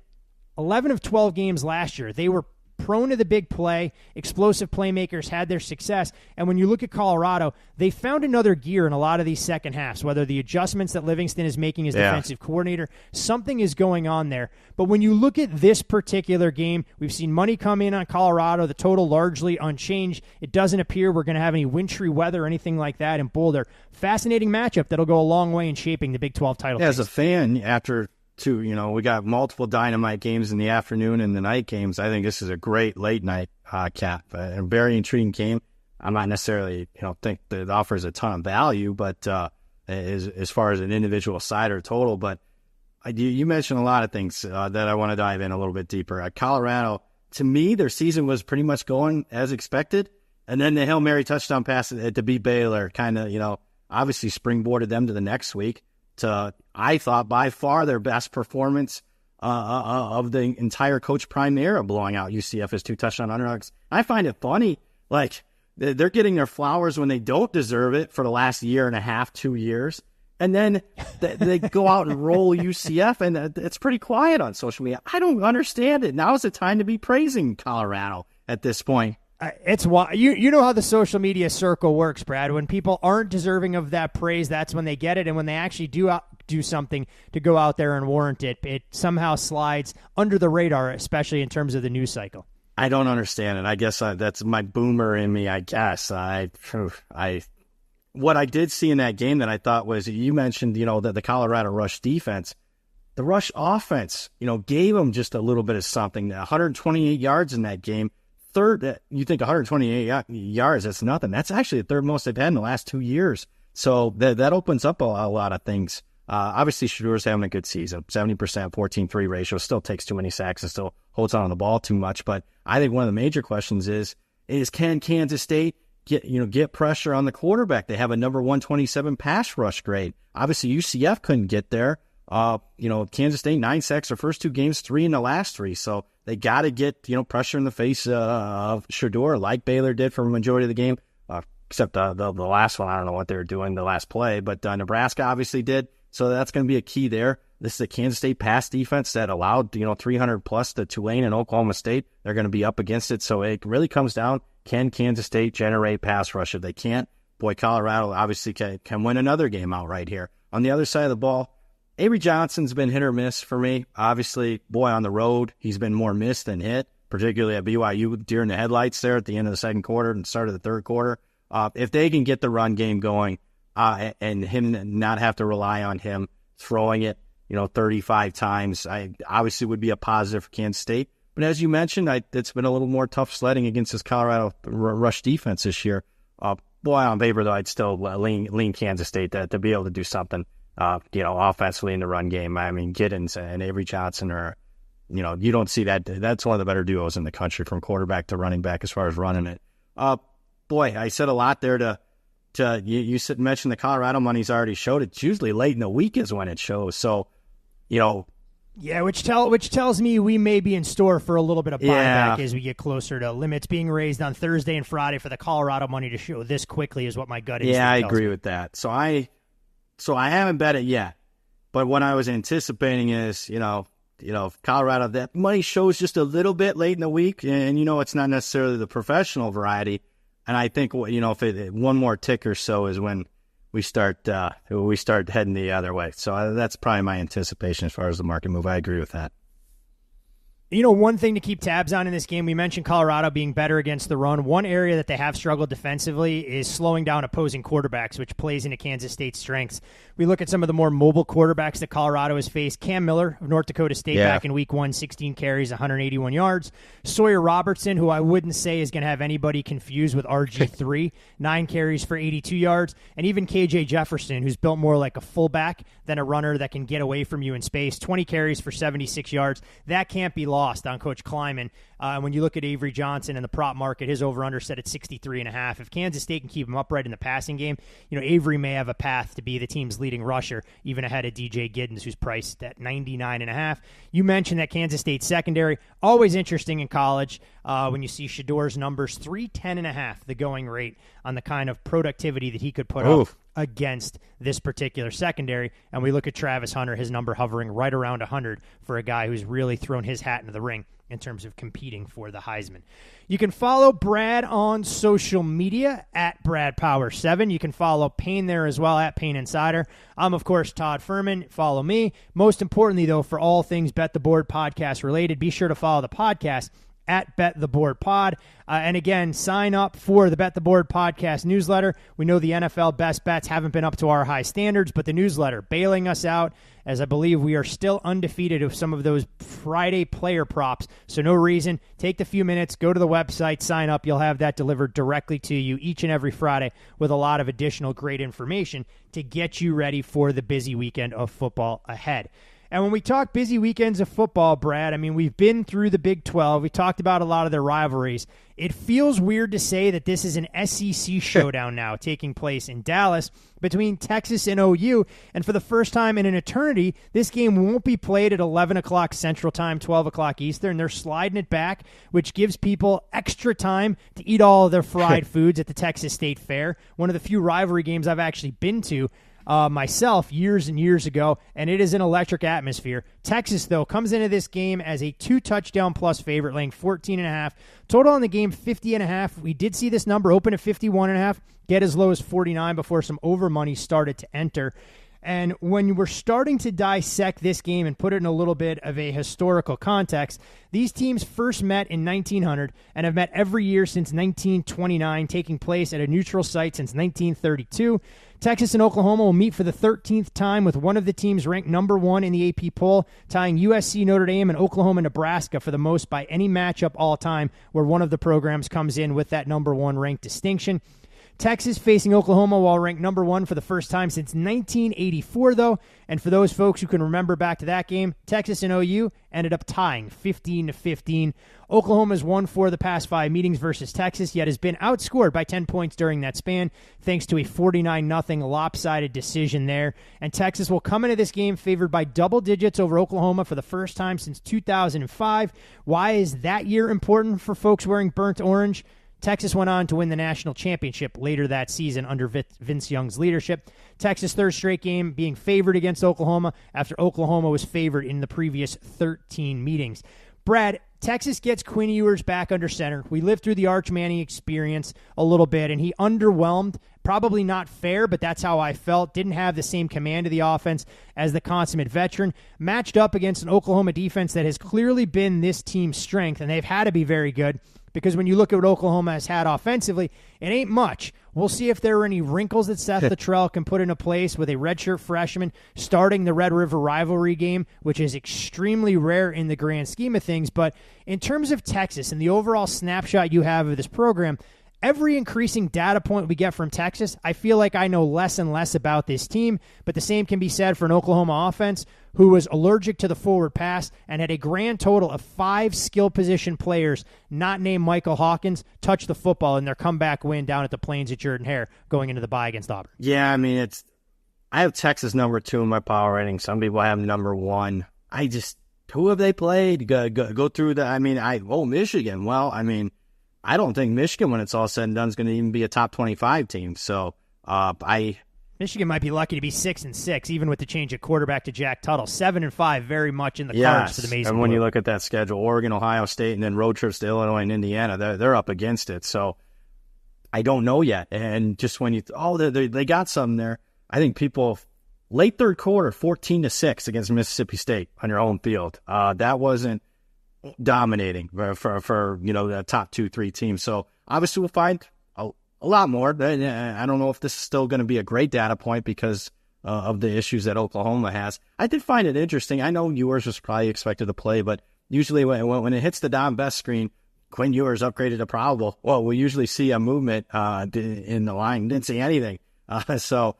11 of 12 games last year. They were prone to the big play. Explosive playmakers had their success. And when you look at Colorado, they found another gear in a lot of these second halves, whether the adjustments that Livingston is making as defensive coordinator, something is going on there. But when you look at this particular game, we've seen money come in on Colorado, the total largely unchanged. It doesn't appear we're going to have any wintry weather or anything like that in Boulder. Fascinating matchup that'll go a long way in shaping the Big 12 title. As a fan, after we got multiple dynamite games in the afternoon and the night games. I think this is a great late night cap, a very intriguing game. I'm not necessarily, think that it offers a ton of value, but as far as an individual side or total. But you mentioned a lot of things that I want to dive in a little bit deeper. Colorado, to me, their season was pretty much going as expected, and then the Hail Mary touchdown pass to beat Baylor kind of, obviously springboarded them to the next week. To, I thought, by far their best performance of the entire Coach Prime era, blowing out UCF as 2 touchdown underdogs. I find it funny, they're getting their flowers when they don't deserve it for the last year and a half, 2 years, and then they go out and roll UCF, and it's pretty quiet on social media. I don't understand it. Now is the time to be praising Colorado at this point. It's why you know how the social media circle works, Brad. When people aren't deserving of that praise, that's when they get it, and when they actually do something to go out there and warrant it, it somehow slides under the radar, especially in terms of the news cycle. I don't understand it. I guess that's my boomer in me. I guess what I did see in that game that I thought was, you mentioned, that the Colorado rush defense, the rush offense, gave them just a little bit of something. 128 yards in that game. Third, you think 128 yards, that's nothing. That's actually the third most they've had in the last 2 years. So that opens up a lot of things. Obviously, Shedeur's having a good season. 70%, 14-3 ratio. Still takes too many sacks and still holds on the ball too much. But I think one of the major questions is can Kansas State get pressure on the quarterback? They have a number 127 pass rush grade. Obviously, UCF couldn't get there. Kansas State, 9 sacks their first 2 games, 3 in the last 3. So they got to get, pressure in the face of Shedeur, like Baylor did for a majority of the game, except the last one. I don't know what they were doing the last play, but Nebraska obviously did. So that's going to be a key there. This is a Kansas State pass defense that allowed, 300 plus to Tulane and Oklahoma State. They're going to be up against it. So it really comes down, can Kansas State generate pass rush? If they can't, boy, Colorado obviously can win another game out right here. On the other side of the ball, Avery Johnson's been hit or miss for me. Obviously, boy, on the road, he's been more missed than hit, particularly at BYU during the headlights there at the end of the second quarter and start of the third quarter. If they can get the run game going and him not have to rely on him throwing it, 35 times, I obviously would be a positive for Kansas State. But as you mentioned, it's been a little more tough sledding against this Colorado rush defense this year. Boy, on paper, though, I'd still lean Kansas State to be able to do something. Offensively in the run game. I mean, Giddens and Avery Johnson are, you don't see that. That's one of the better duos in the country from quarterback to running back as far as running it. Boy, I said a lot there you mentioned the Colorado money's already showed. It's usually late in the week is when it shows. So, Yeah, which tells me we may be in store for a little bit of buyback as we get closer to limits being raised on Thursday and Friday for the Colorado money to show this quickly is what my gut is. Yeah, I agree with that. So I haven't bet it yet, but what I was anticipating is, Colorado, that money shows just a little bit late in the week, and it's not necessarily the professional variety. And I think if one more tick or so is when we start heading the other way. So that's probably my anticipation as far as the market move. I agree with that. One thing to keep tabs on in this game, we mentioned Colorado being better against the run. One area that they have struggled defensively is slowing down opposing quarterbacks, which plays into Kansas State's strengths. We look at some of the more mobile quarterbacks that Colorado has faced. Cam Miller of North Dakota State back in week 1, 16 carries, 181 yards. Sawyer Robertson, who I wouldn't say is going to have anybody confused with RG3, 9 carries for 82 yards. And even KJ Jefferson, who's built more like a fullback than a runner that can get away from you in space, 20 carries for 76 yards. That can't be lost on Coach Kleiman. When you look at Avery Johnson and the prop market, his over-under set at 63.5. If Kansas State can keep him upright in the passing game, Avery may have a path to be the team's leading rusher, even ahead of DJ Giddens, who's priced at 99.5. You mentioned that Kansas State secondary, always interesting in college when you see Shador's numbers, 310.5, the going rate on the kind of productivity that he could put up against this particular secondary. And we look at Travis Hunter, his number hovering right around 100 for a guy who's really thrown his hat into the ring in terms of competing for the Heisman. You can follow Brad on social media at BradPower7. You can follow Payne there as well at Payne Insider. I'm, of course, Todd Fuhrman. Follow me. Most importantly, though, for all things Bet the Board podcast related, be sure to follow the podcast at Bet the Board Pod. And again, sign up for the Bet the Board podcast newsletter. We know the NFL best bets haven't been up to our high standards, but the newsletter bailing us out, as I believe we are still undefeated with some of those Friday player props. So no reason. Take the few minutes, go to the website, sign up. You'll have that delivered directly to you each and every Friday with a lot of additional great information to get you ready for the busy weekend of football ahead. And when we talk busy weekends of football, Brad, I mean, we've been through the Big 12. We talked about a lot of their rivalries. It feels weird to say that this is an SEC showdown now taking place in Dallas between Texas and OU. And for the first time in an eternity, this game won't be played at 11 o'clock Central Time, 12 o'clock Eastern. They're sliding it back, which gives people extra time to eat all of their fried foods at the Texas State Fair, one of the few rivalry games I've actually been to myself years and years ago, and it is an electric atmosphere. Texas, though, comes into this game as a 2-touchdown plus favorite, laying 14.5. Total on the game, 50.5. We did see this number open at 51.5, get as low as 49 before some over money started to enter. And when we're starting to dissect this game and put it in a little bit of a historical context, these teams first met in 1900 and have met every year since 1929, taking place at a neutral site since 1932. Texas and Oklahoma will meet for the 13th time, with one of the teams ranked number 1 in the AP poll, tying USC, Notre Dame, and Oklahoma, Nebraska for the most by any matchup all time, where one of the programs comes in with that number 1 ranked distinction. Texas facing Oklahoma while ranked number 1 for the first time since 1984, though. And for those folks who can remember back to that game, Texas and OU ended up tying 15-15. Oklahoma's won 4 of the past 5 meetings versus Texas, yet has been outscored by 10 points during that span, thanks to a 49-0 lopsided decision there. And Texas will come into this game favored by double digits over Oklahoma for the first time since 2005. Why is that year important for folks wearing burnt orange? Texas went on to win the national championship later that season under Vince Young's leadership. Texas' third straight game being favored against Oklahoma after Oklahoma was favored in the previous 13 meetings. Brad, Texas gets Quinn Ewers back under center. We lived through the Arch Manning experience a little bit, and he underwhelmed. Probably not fair, but that's how I felt. Didn't have the same command of the offense as the consummate veteran. Matched up against an Oklahoma defense that has clearly been this team's strength, and they've had to be very good. Because when you look at what Oklahoma has had offensively, it ain't much. We'll see if there are any wrinkles that Seth Luttrell can put into place with a redshirt freshman starting the Red River rivalry game, which is extremely rare in the grand scheme of things. But in terms of Texas and the overall snapshot you have of this program, every increasing data point we get from Texas, I feel like I know less and less about this team, but the same can be said for an Oklahoma offense who was allergic to the forward pass and had a grand total of 5 skill position players not named Michael Hawkins touch the football in their comeback win down at the Plains at Jordan-Hare going into the bye against Auburn. Yeah, I mean, I have Texas number 2 in my power rating. Some people have number 1. Who have they played? Go through Michigan. Well, I mean, I don't think Michigan, when it's all said and done, is going to even be a top 25 team. So Michigan might be lucky to be 6-6, even with the change of quarterback to Jack Tuttle. 7-5, very much in the cards for the Mason. And when you look at that schedule, Oregon, Ohio State, and then road trips to Illinois and Indiana, they're up against it. So I don't know yet. And just when they got something there, I think people late third quarter, 14-6 against Mississippi State on your own field. That wasn't dominating for the top 2-3 teams. So obviously we'll find a lot more. I don't know if this is still going to be a great data point because of the issues that Oklahoma has. I did find it interesting. I know Ewers was probably expected to play, but usually when it hits the Don Best screen, Quinn Ewers upgraded to probable. Well, we usually see a movement in the line. Didn't see anything. So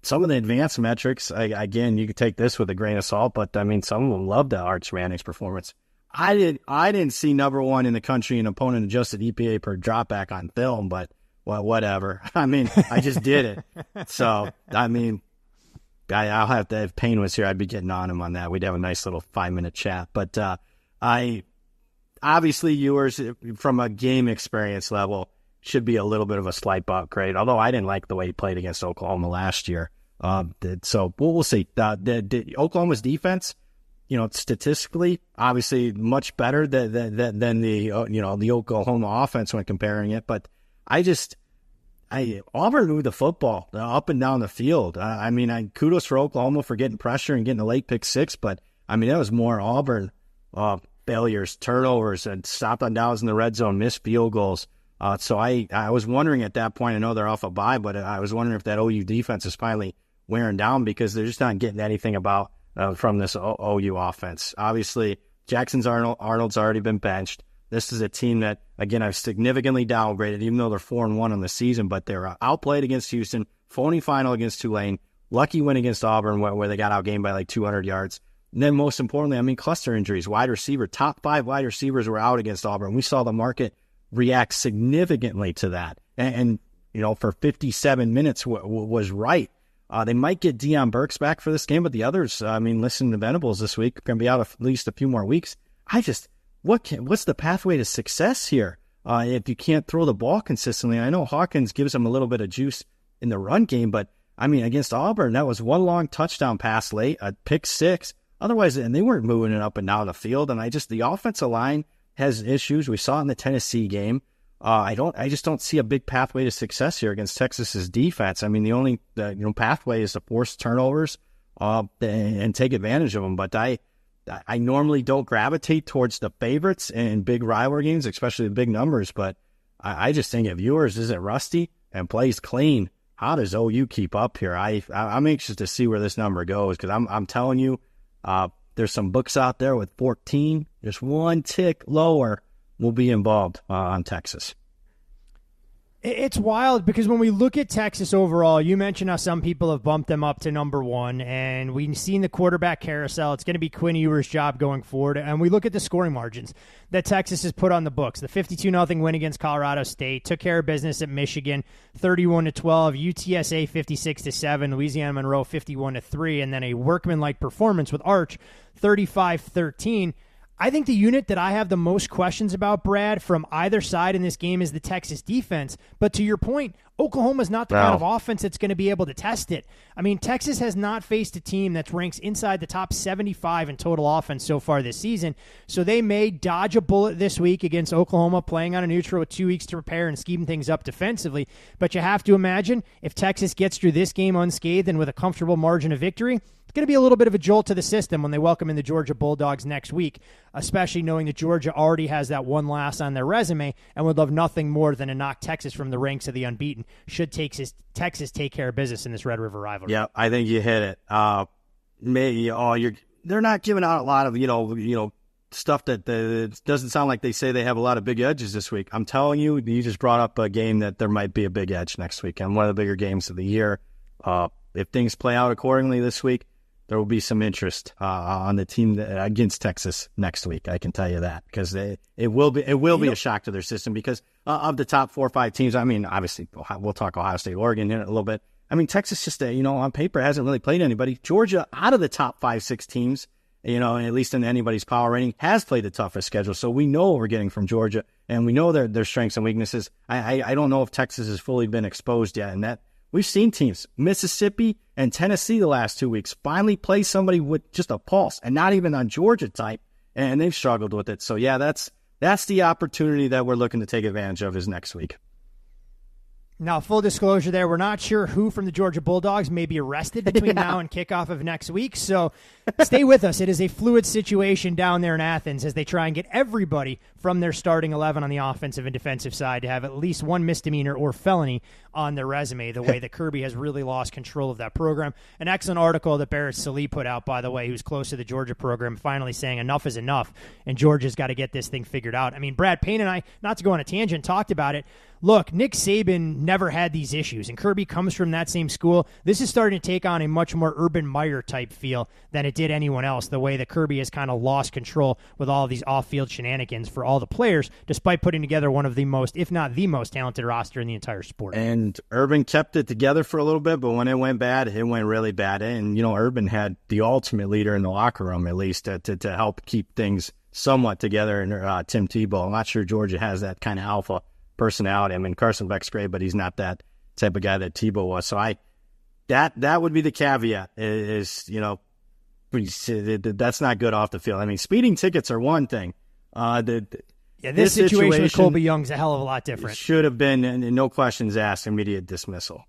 some of the advanced metrics, again, you could take this with a grain of salt, but I mean, some of them loved the Arch Manning's performance. I didn't see number one in the country in opponent adjusted EPA per dropback on film, but whatever. I mean, I just did it. So, I mean, I'll have to, if Payne was here, I'd be getting on him on that. We'd have a nice little 5-minute chat. But obviously Ewers, from a game experience level, should be a little bit of a slight upgrade, although I didn't like the way he played against Oklahoma last year. So we'll see. Oklahoma's defense, statistically, obviously much better than the Oklahoma offense when comparing it. But Auburn moved the football up and down the field. I mean, kudos for Oklahoma for getting pressure and getting a late pick six, but I mean, that was more Auburn failures, turnovers, and stopped on downs in the red zone, missed field goals. So I was wondering at that point, I know they're off a bye, but I was wondering if that OU defense is finally wearing down because they're just not getting anything from this OU offense. Obviously, Arnold's already been benched. This is a team that, again, I've significantly downgraded, even though they're 4-1 on the season, but they're outplayed against Houston, phony final against Tulane, lucky win against Auburn where they got outgained by like 200 yards. And then most importantly, I mean, cluster injuries, top 5 wide receivers were out against Auburn. We saw the market react significantly to that. And for 57 minutes was right. They might get Deion Burks back for this game, but the others, I mean, listen to Venables this week, are going to be out at least a few more weeks. What's the pathway to success here if you can't throw the ball consistently? I know Hawkins gives them a little bit of juice in the run game, but, I mean, against Auburn, that was one long touchdown pass late, a pick six. Otherwise, and they weren't moving it up and down the field, and the offensive line has issues. We saw it in the Tennessee game. I just don't see a big pathway to success here against Texas's defense. I mean, the only pathway is to force turnovers and take advantage of them. But I normally don't gravitate towards the favorites in big rivalry games, especially the big numbers. But I just think if Ewers isn't rusty and plays clean, how does OU keep up here? I'm anxious to see where this number goes because I'm telling you, there's some books out there with 14, just one tick lower will be involved on Texas. It's wild because when we look at Texas overall, you mentioned how some people have bumped them up to number one, and we've seen the quarterback carousel. It's going to be Quinn Ewers' job going forward, and we look at the scoring margins that Texas has put on the books. The 52-0 win against Colorado State, took care of business at Michigan, 31-12, UTSA 56-7, Louisiana Monroe 51-3, and then a workman-like performance with Arch, 35-13. I think the unit that I have the most questions about, Brad, from either side in this game is the Texas defense. But to your point, Oklahoma's not the kind of offense that's going to be able to test it. I mean, Texas has not faced a team that ranks inside the top 75 in total offense so far this season. So they may dodge a bullet this week against Oklahoma, playing on a neutral with 2 weeks to prepare and scheme things up defensively. But you have to imagine if Texas gets through this game unscathed and with a comfortable margin of victory, it's going to be a little bit of a jolt to the system when they welcome in the Georgia Bulldogs next week, especially knowing that Georgia already has that one loss on their resume and would love nothing more than to knock Texas from the ranks of the unbeaten should Texas take care of business in this Red River rivalry. Yeah, I think you hit it. They're not giving out a lot of stuff that doesn't sound like they say they have a lot of big edges this week. I'm telling you, you just brought up a game that there might be a big edge next week, and one of the bigger games of the year. If things play out accordingly this week, there will be some interest on the team against Texas next week. I can tell you that because it will be a shock to their system because of the top 4 or 5 teams. I mean, obviously we'll talk Ohio State, Oregon in a little bit. I mean, Texas just on paper hasn't really played anybody. Georgia, out of the top 5-6 teams, at least in anybody's power rating, has played the toughest schedule. So we know what we're getting from Georgia, and we know their strengths and weaknesses. I don't know if Texas has fully been exposed yet, and that. We've seen teams, Mississippi and Tennessee the last 2 weeks, finally play somebody with just a pulse and not even on Georgia type, and they've struggled with it. So, yeah, that's the opportunity that we're looking to take advantage of is next week. Now, full disclosure there, we're not sure who from the Georgia Bulldogs may be arrested between now and kickoff of next week, so stay with us. It is a fluid situation down there in Athens as they try and get everybody from their starting 11 on the offensive and defensive side to have at least one misdemeanor or felony on their resume, the way that Kirby has really lost control of that program. An excellent article that Barrett Sallee put out, by the way, who's close to the Georgia program, finally saying enough is enough, and Georgia's got to get this thing figured out. I mean, Brad Payne and I, not to go on a tangent, talked about it. Look, Nick Saban never had these issues, and Kirby comes from that same school. This is starting to take on a much more Urban Meyer type feel than it did anyone else, the way that Kirby has kind of lost control with all of these off-field shenanigans for all the players, despite putting together one of the most, if not the most talented roster in the entire sport. And Urban kept it together for a little bit, but when it went bad, it went really bad. And, Urban had the ultimate leader in the locker room, at least, to help keep things somewhat together, and Tim Tebow. I'm not sure Georgia has that kind of alpha personality. I mean, Carson Beck's great, but he's not that type of guy that Tebow was. So that would be the caveat is, that's not good off the field. I mean, speeding tickets are one thing. This situation with Colby Young's a hell of a lot different. Should have been, and no questions asked, immediate dismissal.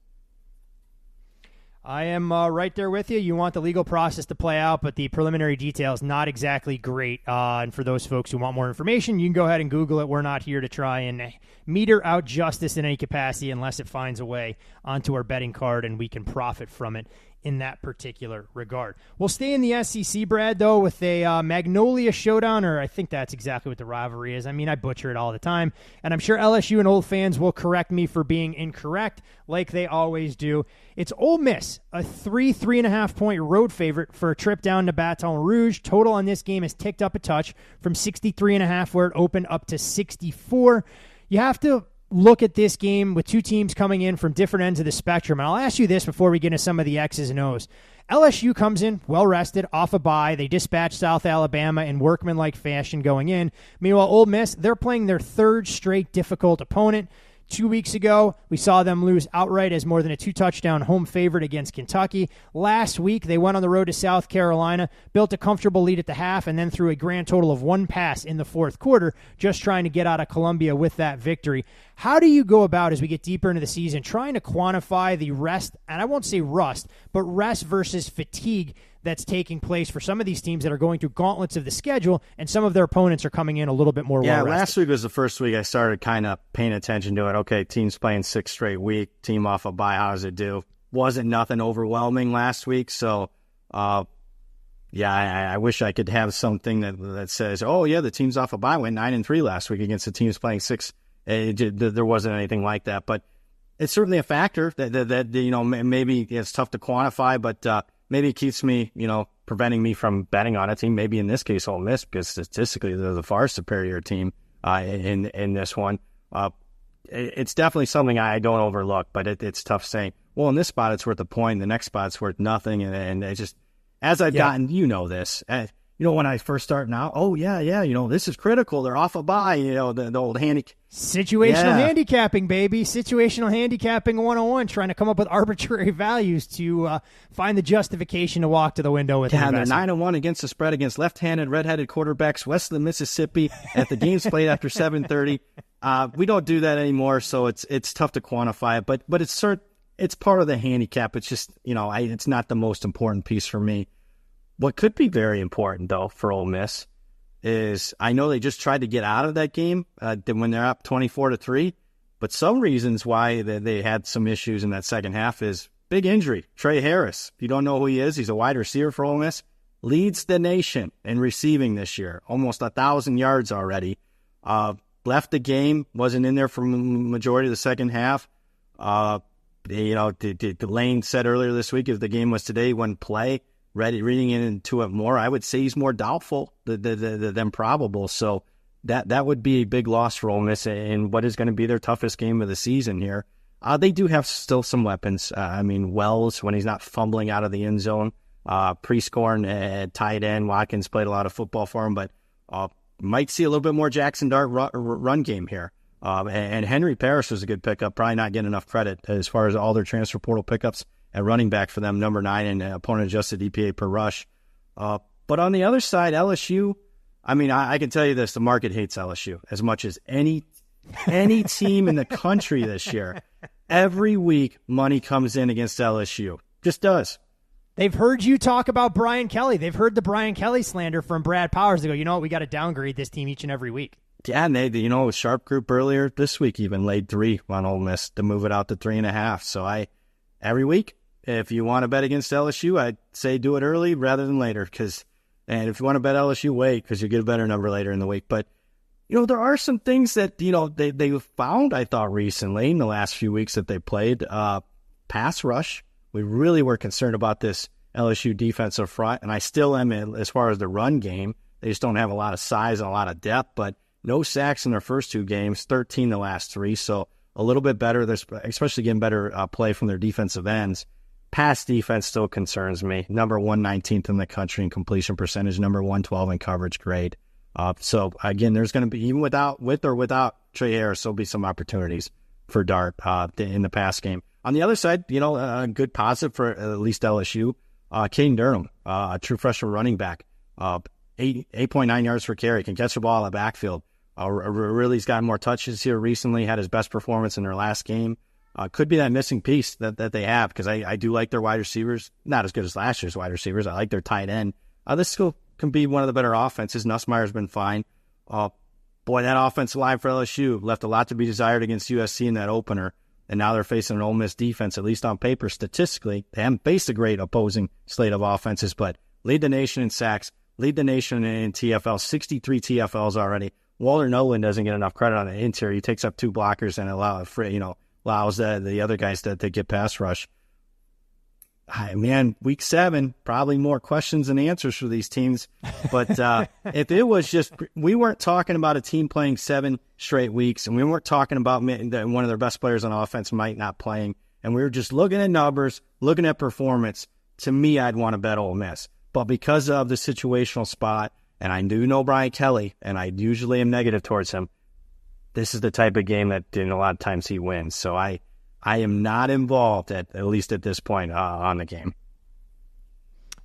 I am right there with you. You want the legal process to play out, but the preliminary details not exactly great. And for those folks who want more information, you can go ahead and Google it. We're not here to try and meter out justice in any capacity unless it finds a way onto our betting card and we can profit from it in that particular regard. We'll stay in the SEC, Brad, though, with a Magnolia Showdown, or I think that's exactly what the rivalry is. I mean, I butcher it all the time, and I'm sure LSU and old fans will correct me for being incorrect, like they always do. It's Ole Miss, a 3.5 point road favorite for a trip down to Baton Rouge. Total on this game has ticked up a touch from 63.5 where it opened up to 64. You have to look at this game with two teams coming in from different ends of the spectrum. And I'll ask you this before we get into some of the X's and O's. LSU comes in well-rested, off a bye. They dispatch South Alabama in workmanlike fashion going in. Meanwhile, Ole Miss, they're playing their third straight difficult opponent. 2 weeks ago, we saw them lose outright as more than a 2-touchdown home favorite against Kentucky. Last week, they went on the road to South Carolina, built a comfortable lead at the half, and then threw a grand total of one pass in the fourth quarter, just trying to get out of Columbia with that victory. How do you go about, as we get deeper into the season, trying to quantify the rest, and I won't say rust, but rest versus fatigue that's taking place for some of these teams that are going through gauntlets of the schedule, and some of their opponents are coming in a little bit more well-rested? Last week was the first week I started kind of paying attention to it. Okay, team's playing 6 straight week, team off a bye, how does it do? Wasn't nothing overwhelming last week, so I wish I could have something that says, the team's off a bye, went 9-3 last week against the teams playing 6. There wasn't anything like that, but it's certainly a factor that maybe it's tough to quantify, but maybe it keeps me, preventing me from betting on a team. Maybe in this case, Ole Miss, because statistically they're the far superior team in this one. It's definitely something I don't overlook, but it's tough saying, well, in this spot it's worth a point, the next spot it's worth nothing, and it just, as I've gotten, this. When I first start now, this is critical. They're off a bye, the old situational handicapping, baby. Situational handicapping 101, trying to come up with arbitrary values to find the justification to walk to the window with. Yeah, they're 9-1 against the spread against left-handed, red-headed quarterbacks west of the Mississippi at the games played after 7:30. We don't do that anymore, so it's tough to quantify it, but it's part of the handicap. It's just, it's not the most important piece for me. What could be very important, though, for Ole Miss is I know they just tried to get out of that game when they're up 24-3, but some reasons why they had some issues in that second half is big injury. Trey Harris, if you don't know who he is, he's a wide receiver for Ole Miss, leads the nation in receiving this year, almost 1,000 yards already. Left the game, wasn't in there for the majority of the second half. Lane said earlier this week if the game was today, he wouldn't play. Reading into it more, I would say he's more doubtful than probable. So that would be a big loss for Ole Miss in what is going to be their toughest game of the season here. They do have still some weapons. Wells, when he's not fumbling out of the end zone, Prescorn at tight end. Watkins played a lot of football for him, but might see a little bit more Jackson Dart run game here. And Henry Parrish was a good pickup, probably not getting enough credit as far as all their transfer portal pickups at running back for them, number 9 in opponent-adjusted EPA per rush. But on the other side, LSU, I can tell you this, the market hates LSU as much as any team in the country this year. Every week, money comes in against LSU. Just does. They've heard you talk about Brian Kelly. They've heard the Brian Kelly slander from Brad Powers. They go, you know what, we got to downgrade this team each and every week. Yeah, and they, Sharp Group earlier this week even laid 3 on Ole Miss to move it out to 3.5. So every week, if you want to bet against LSU, I'd say do it early rather than later. And if you want to bet LSU, wait, because you get a better number later in the week. But there are some things that, they found, I thought, recently in the last few weeks that they played. Pass rush. We really were concerned about this LSU defensive front, and I still am as far as the run game. They just don't have a lot of size and a lot of depth, but no sacks in their first 2 games, 13 the last 3, so a little bit better. They're especially getting better play from their defensive ends. Pass defense still concerns me. Number 119th in the country in completion percentage, number 112 in coverage grade. So, again, there's going to be, even with or without Trey Harris, there'll be some opportunities for Dart in the pass game. On the other side, a good positive for at least LSU, Payne Durham, a true freshman running back, 8.9 yards per carry, can catch the ball in the backfield. Really, he's gotten more touches here recently, had his best performance in their last game. Could be that missing piece that they have, because I do like their wide receivers. Not as good as last year's wide receivers. I like their tight end. This still can be one of the better offenses. Nussmeier's been fine. Boy, that offensive line for LSU left a lot to be desired against USC in that opener, and now they're facing an Ole Miss defense, at least on paper, statistically. They haven't faced a great opposing slate of offenses, but lead the nation in sacks, lead the nation in TFL, 63 TFLs already. Walter Nolan doesn't get enough credit on the interior. He takes up 2 blockers and allows the other guys to get pass rush. Man, week 7, probably more questions than answers for these teams. But if it was just, we weren't talking about a team playing 7 straight weeks, and we weren't talking about one of their best players on offense might not playing, and we were just looking at numbers, looking at performance, to me, I'd want to bet Ole Miss. But because of the situational spot, and I do know Brian Kelly, and I usually am negative towards him, this is the type of game that a lot of times he wins. So I am not involved, at least at this point, on the game.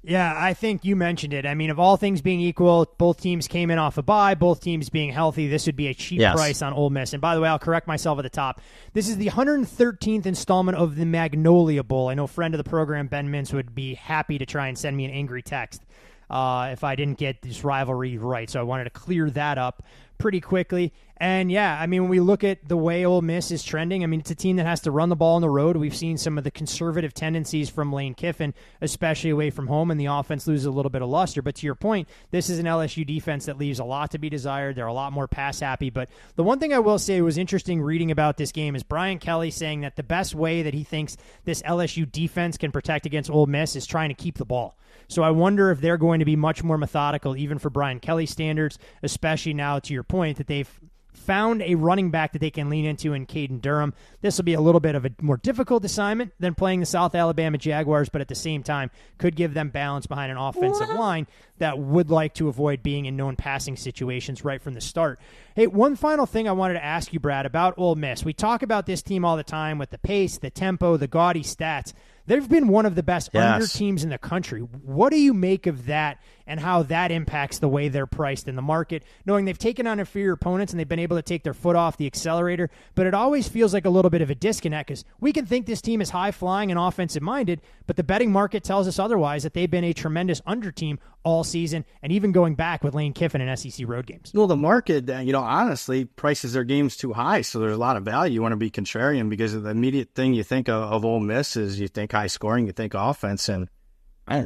Yeah, I think you mentioned it. I mean, of all things being equal, both teams came in off a bye, both teams being healthy. This would be a cheap price on Ole Miss. And by the way, I'll correct myself at the top. This is the 113th installment of the Magnolia Bowl. I know friend of the program, Ben Mintz, would be happy to try and send me an angry text if I didn't get this rivalry right. So I wanted to clear that up pretty quickly. And yeah, I mean, when we look at the way Ole Miss is trending, I mean, it's a team that has to run the ball on the road. We've seen some of the conservative tendencies from Lane Kiffin, especially away from home, and the offense loses a little bit of luster. But to your point, this is an LSU defense that leaves a lot to be desired. They're a lot more pass happy. But the one thing I will say was interesting reading about this game is Brian Kelly saying that the best way that he thinks this LSU defense can protect against Ole Miss is trying to keep the ball. So I wonder if they're going to be much more methodical, even for Brian Kelly standards, especially now, to your point, that they've found a running back that they can lean into in Caden Durham. This will be a little bit of a more difficult assignment than playing the South Alabama Jaguars, but at the same time could give them balance behind an offensive line that would like to avoid being in known passing situations right from the start. Hey, one final thing I wanted to ask you, Brad, about Ole Miss. We talk about this team all the time with the pace, the tempo, the gaudy stats. They've been one of the best under teams in the country. What do you make of that and how that impacts the way they're priced in the market, knowing they've taken on inferior opponents and they've been able to take their foot off the accelerator, but it always feels like a little bit of a disconnect because we can think this team is high-flying and offensive-minded, but the betting market tells us otherwise, that they've been a tremendous under team all season and even going back with Lane Kiffin in SEC road games. Well, the market, honestly, prices their games too high, so there's a lot of value. You want to be contrarian because the immediate thing you think of Ole Miss is you think high scoring, you think offense, and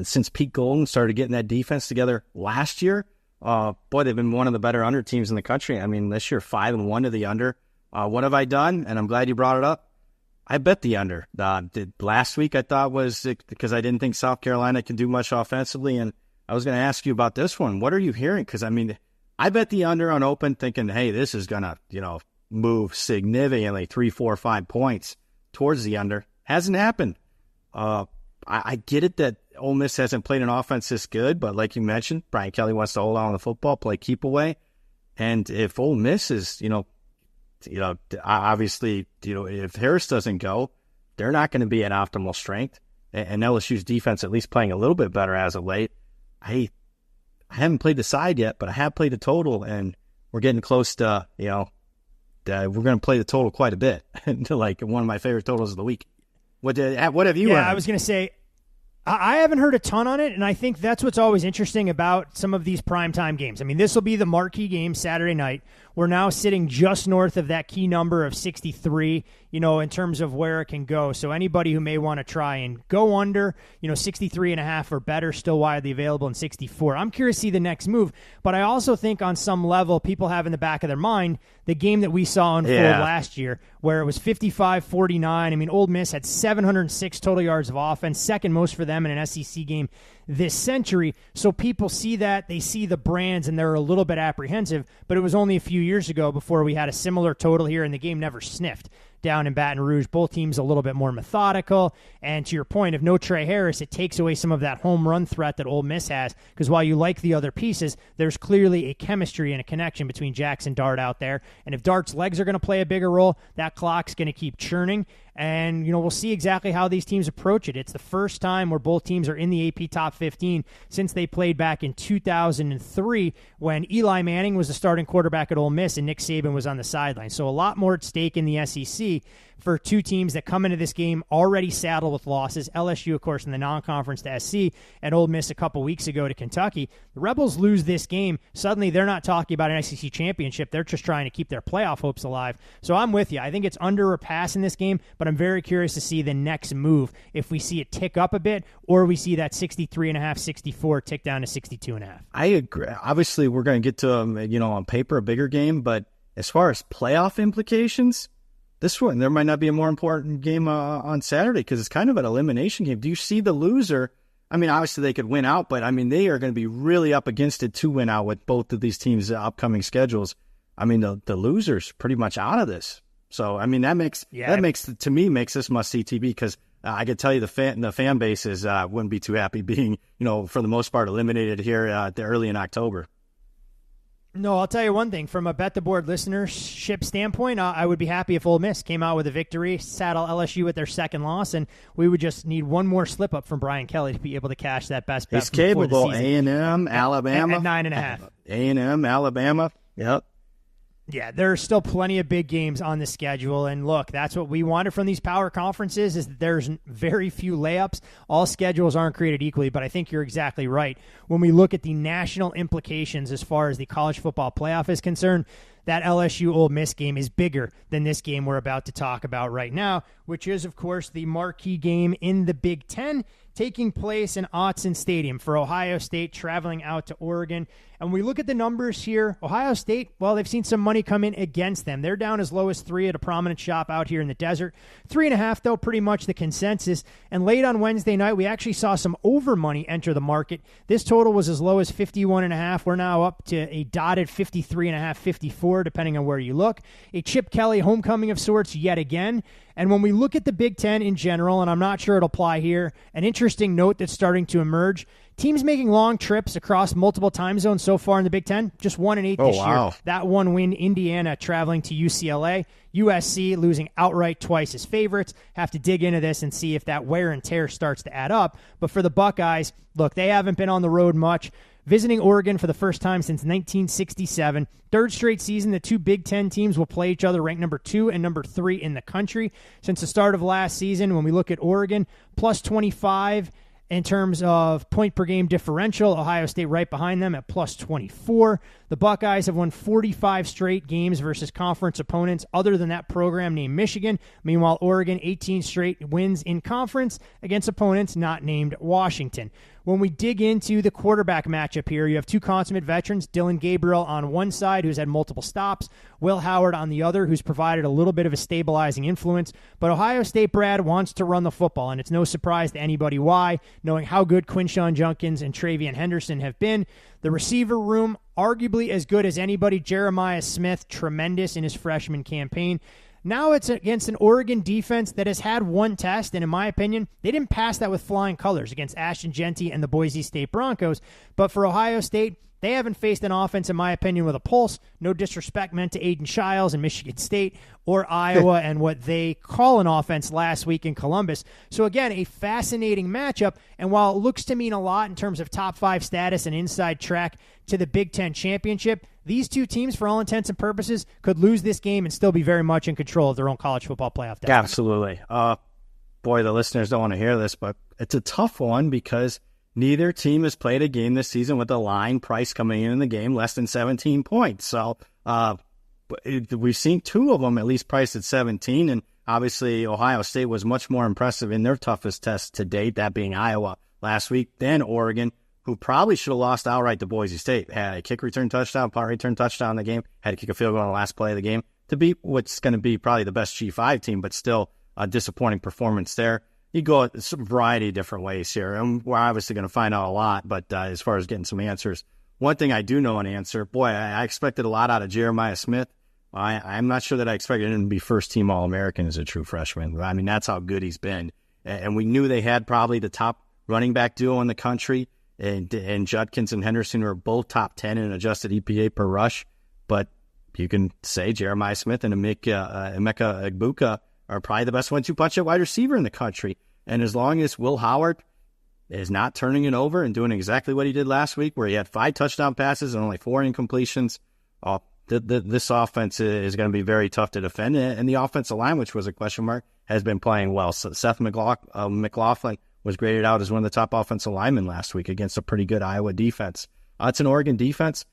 since Pete Golden started getting that defense together last year, boy, they've been one of the better under teams in the country. I mean, this year 5-1 to the under. What have I done? And I'm glad you brought it up. I bet the under. Last week I thought was because I didn't think South Carolina could do much offensively, and I was going to ask you about this one. What are you hearing? Because, I mean, I bet the under on open thinking, hey, this is going to, move significantly 3, 4, 5 points towards the under. Hasn't happened. I get it that Ole Miss hasn't played an offense this good, but like you mentioned, Brian Kelly wants to hold on to the football, play keep away. And if Ole Miss is, obviously, if Harris doesn't go, they're not going to be at optimal strength. And LSU's defense at least playing a little bit better as of late. I haven't played the side yet, but I have played the total, and we're getting close to, we're going to play the total quite a bit. To like one of my favorite totals of the week. What have you heard? I was going to say, I haven't heard a ton on it, and I think that's what's always interesting about some of these primetime games. I mean, this will be the marquee game Saturday night. We're now sitting just north of that key number of 63, in terms of where it can go. So anybody who may want to try and go under, 63.5 or better, still widely available in 64. I'm curious to see the next move, but I also think on some level, people have in the back of their mind the game that we saw unfold last year, where it was 55-49. I mean, Ole Miss had 706 total yards of offense, second most for them in an SEC game this century. So people see that, they see the brands, and they're a little bit apprehensive, but it was only a few years ago before we had a similar total here, and the game never sniffed down in Baton Rouge. Both teams a little bit more methodical, and to your point, if no Trey Harris, it takes away some of that home run threat that Ole Miss has, because while you like the other pieces, there's clearly a chemistry and a connection between Jackson Dart out there, and if Dart's legs are going to play a bigger role, that clock's going to keep churning, and we'll see exactly how these teams approach it. It's the first time where both teams are in the AP Top 15 since they played back in 2003 when Eli Manning was the starting quarterback at Ole Miss and Nick Saban was on the sideline. So a lot more at stake in the SEC for two teams that come into this game already saddled with losses. LSU, of course, in the non-conference to SC, and Ole Miss a couple weeks ago to Kentucky. The Rebels lose this game. Suddenly, they're not talking about an SEC championship. They're just trying to keep their playoff hopes alive. So I'm with you. I think it's under or pass in this game, but I'm very curious to see the next move, if we see it tick up a bit or we see that 63.5, 64 tick down to 62.5. I agree. Obviously, we're going to get to, on paper, a bigger game, but as far as playoff implications, this one, there might not be a more important game on Saturday because it's kind of an elimination game. Do you see the loser? I mean, obviously they could win out, but I mean, they are going to be really up against it to win out with both of these teams' upcoming schedules. I mean, the loser's pretty much out of this. So, I mean, that makes this must-see TV because I could tell you the fan bases wouldn't be too happy being, for the most part, eliminated here early in October. No, I'll tell you one thing. From a Bet the Board listenership standpoint, I would be happy if Ole Miss came out with a victory, saddle LSU with their second loss, and we would just need one more slip-up from Brian Kelly to be able to cash that best bet. He's capable. A&M, Alabama. At 9.5. A&M, Alabama. Yep. Yeah, there are still plenty of big games on the schedule, and look, that's what we wanted from these power conferences is that there's very few layups. All schedules aren't created equally, but I think you're exactly right. When we look at the national implications as far as the college football playoff is concerned, that LSU Ole Miss game is bigger than this game we're about to talk about right now, which is, of course, the marquee game in the Big Ten, taking place in Autzen Stadium for Ohio State, traveling out to Oregon. And we look at the numbers here. Ohio State, well, they've seen some money come in against them. They're down as low as 3 at a prominent shop out here in the desert. 3.5, though, pretty much the consensus. And late on Wednesday night, we actually saw some over money enter the market. This total was as low as 51.5. We're now up to a dotted 53.5, 54, depending on where you look. A Chip Kelly homecoming of sorts yet again. And when we look at the Big Ten in general, and I'm not sure it'll apply here, an interesting note that's starting to emerge, teams making long trips across multiple time zones so far in the Big Ten, just 1-8 this year. That one win, Indiana traveling to UCLA. USC losing outright twice as favorites. Have to dig into this and see if that wear and tear starts to add up. But for the Buckeyes, look, they haven't been on the road much. Visiting Oregon for the first time since 1967. Third straight season, the two Big Ten teams will play each other ranked number 2 and number 3 in the country. Since the start of last season, when we look at Oregon, plus 25 in terms of point per game differential. Ohio State right behind them at plus 24. The Buckeyes have won 45 straight games versus conference opponents other than that program named Michigan. Meanwhile, Oregon, 18 straight wins in conference against opponents not named Washington. When we dig into the quarterback matchup here, you have two consummate veterans, Dylan Gabriel on one side, who's had multiple stops, Will Howard on the other, who's provided a little bit of a stabilizing influence. But Ohio State, Brad, wants to run the football, and it's no surprise to anybody why, knowing how good Quinshon Judkins and Travion Henderson have been. The receiver room, arguably as good as anybody. Jeremiah Smith, tremendous in his freshman campaign. Now it's against an Oregon defense that has had one test, and in my opinion, they didn't pass that with flying colors against Ashton Genty and the Boise State Broncos. But for Ohio State, They haven't faced an offense, in my opinion, with a pulse. No disrespect meant to Aiden Shiles and Michigan State or Iowa and what they call an offense last week in Columbus. So, again, a fascinating matchup. And while it looks to mean a lot in terms of top 5 status and inside track to the Big Ten championship, these two teams, for all intents and purposes, could lose this game and still be very much in control of their own college football playoff destiny. Absolutely. Boy, the listeners don't want to hear this, but it's a tough one because neither team has played a game this season with a line price coming in the game less than 17 points. So we've seen 2 of them at least priced at 17, and obviously Ohio State was much more impressive in their toughest test to date, that being Iowa last week, then Oregon, who probably should have lost outright to Boise State. Had a kick return touchdown, punt return touchdown in the game, had to kick a field goal on the last play of the game to beat what's going to be probably the best G5 team, but still a disappointing performance there. You go a variety of different ways here, and we're obviously going to find out a lot, but as far as getting some answers, one thing I do know an answer, boy, I expected a lot out of Jeremiah Smith. I'm not sure that I expected him to be first-team All-American as a true freshman. I mean, that's how good he's been. And we knew they had probably the top running back duo in the country, and Judkins and Henderson were both top 10 in adjusted EPA per rush. But you can say Jeremiah Smith and Emeka Egbuka are probably the best 1-2 punch at wide receiver in the country. And as long as Will Howard is not turning it over and doing exactly what he did last week, where he had 5 touchdown passes and only 4 incompletions, this offense is going to be very tough to defend. And the offensive line, which was a question mark, has been playing well. So Seth McLaughlin was graded out as one of the top offensive linemen last week against a pretty good Iowa defense. It's an Oregon defense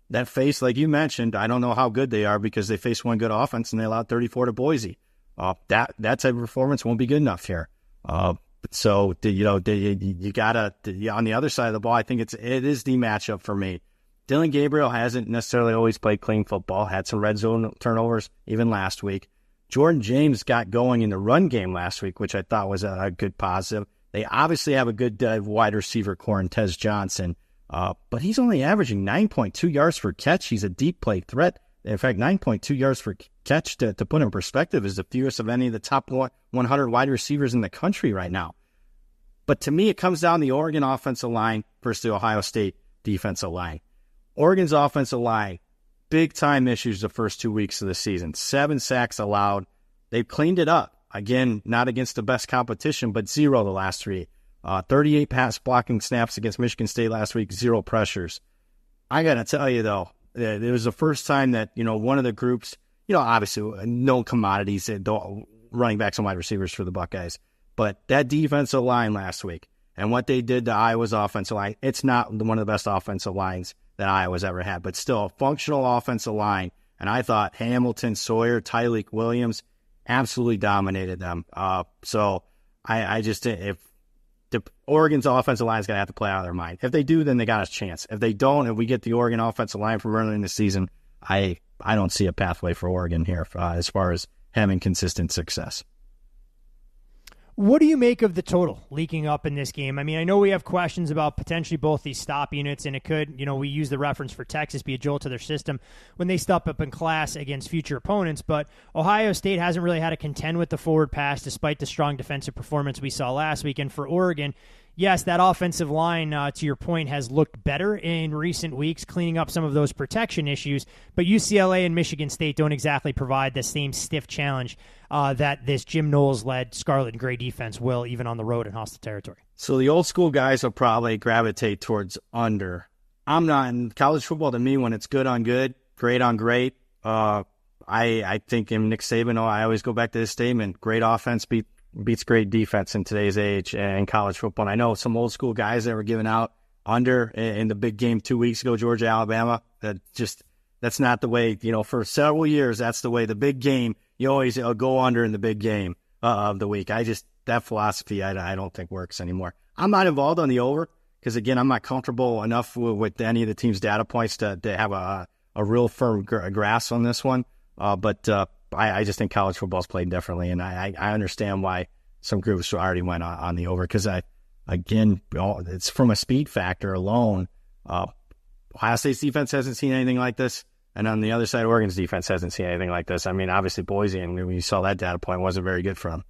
that faced, like you mentioned, I don't know how good they are because they faced one good offense and they allowed 34 to Boise. That type of performance won't be good enough here. So you gotta, on the other side of the ball, I think it is the matchup for me. Dylan Gabriel hasn't necessarily always played clean football, had some red zone turnovers even last week. Jordan James got going in the run game last week, which I thought was a good positive. They obviously have a good wide receiver core in Tez Johnson, but he's only averaging 9.2 yards per catch. He's a deep play threat. In fact, 9.2 yards per catch, to put in perspective, is the fewest of any of the top 100 wide receivers in the country right now. But to me, it comes down to the Oregon offensive line versus the Ohio State defensive line. Oregon's offensive line, big-time issues the first 2 weeks of the season. 7 sacks allowed. They've cleaned it up. Again, not against the best competition, but 0 the last 3. 38 pass blocking snaps against Michigan State last week, 0 pressures. I got to tell you, though, it was the first time that, one of the groups, obviously no commodities, running backs and wide receivers for the Buckeyes, but that defensive line last week and what they did to Iowa's offensive line, it's not one of the best offensive lines that Iowa's ever had, but still a functional offensive line. And I thought Hamilton, Sawyer, Tyleek Williams absolutely dominated them. So I just, if the Oregon's offensive line is going to have to play out of their mind. If they do, then they got a chance. If they don't, and we get the Oregon offensive line from early in the season, I don't see a pathway for Oregon here as far as having consistent success. What do you make of the total leaking up in this game? I mean, I know we have questions about potentially both these stop units, and it could, we use the reference for Texas, be a jolt to their system when they step up in class against future opponents. But Ohio State hasn't really had to contend with the forward pass despite the strong defensive performance we saw last week. And for Oregon, yes, that offensive line, to your point, has looked better in recent weeks, cleaning up some of those protection issues. But UCLA and Michigan State don't exactly provide the same stiff challenge that this Jim Knowles-led Scarlet and Gray defense will, even on the road in hostile territory. So the old school guys will probably gravitate towards under. I'm not in college football. To me, when it's good on good, great on great, I think in Nick Saban, I always go back to this statement, great offense beats great defense in today's age in college football. And I know some old school guys that were giving out under in the big game 2 weeks ago, Georgia, Alabama. That's not the way, for several years, that's the way. The big game, you always go under in the big game of the week. That philosophy, I don't think works anymore. I'm not involved on the over because, again, I'm not comfortable enough with any of the team's data points to have a real firm grasp on this one. But I just think college football's played differently, and I understand why some groups already went on the over because, it's from a speed factor alone. Ohio State's defense hasn't seen anything like this, and on the other side, Oregon's defense hasn't seen anything like this. I mean, obviously Boise, and when you saw that data point, wasn't very good for them.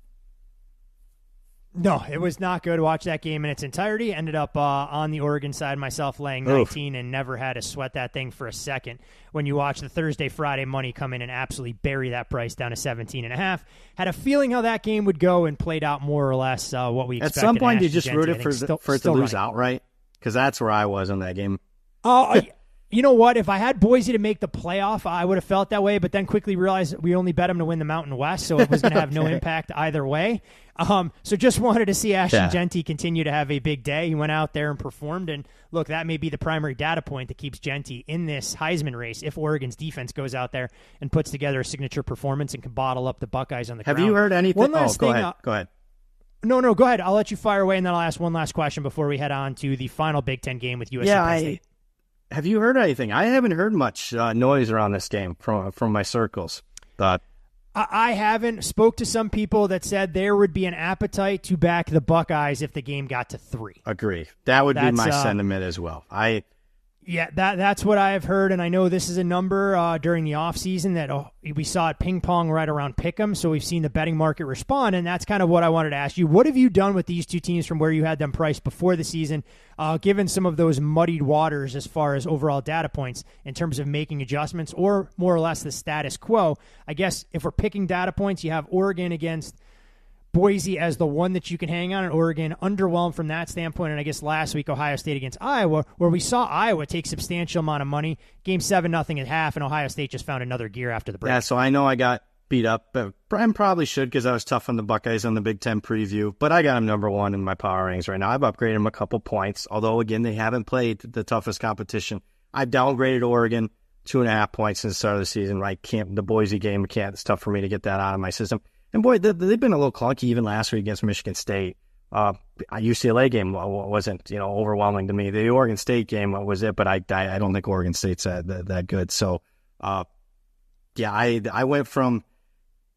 No, it was not good to watch that game in its entirety. Ended up on the Oregon side, myself laying 19 and never had to sweat that thing for a second. When you watch the Thursday, Friday money come in and absolutely bury that price down to 17.5. Had a feeling how that game would go and played out more or less what we expected. At some point, you just Genty, rooted for it to lose outright? Because that's where I was in that game. You know what? If I had Boise to make the playoff, I would have felt that way, but then quickly realized we only bet them to win the Mountain West, so it was going to have no impact either way. So just wanted to see Ashton Genty continue to have a big day. He went out there and performed, and look, that may be the primary data point that keeps Genty in this Heisman race if Oregon's defense goes out there and puts together a signature performance and can bottle up the Buckeyes on the ground. Have you heard anything? One last thing, Go ahead. No, go ahead. I'll let you fire away, and then I'll ask one last question before we head on to the final Big Ten game with USC Penn State. Have you heard anything? I haven't heard much noise around this game from my circles. But I haven't. Spoke to some people that said there would be an appetite to back the Buckeyes if the game got to 3. Agree. That would be my sentiment as well. That's what I have heard, and I know this is a number during the offseason that we saw it ping-pong right around Pick'em, so we've seen the betting market respond, and that's kind of what I wanted to ask you. What have you done with these two teams from where you had them priced before the season, given some of those muddied waters as far as overall data points in terms of making adjustments or more or less the status quo? I guess if we're picking data points, you have Oregon against Boise as the one that you can hang on, and Oregon underwhelmed from that standpoint. And I guess last week, Ohio State against Iowa, where we saw Iowa take substantial amount of money, game 7-0 at half, and Ohio State just found another gear after the break. Yeah, so I know I got beat up, but Brian probably should because I was tough on the Buckeyes on the Big Ten preview, but I got them number 1 in my power rankings right now. I've upgraded them a couple points, although, again, they haven't played the toughest competition. I've downgraded Oregon 2.5 points since the start of the season. The Boise game, it's tough for me to get that out of my system. And boy, they've been a little clunky even last week against Michigan State. UCLA game wasn't overwhelming to me. The Oregon State game was it, but I don't think Oregon State's that good. So, I went from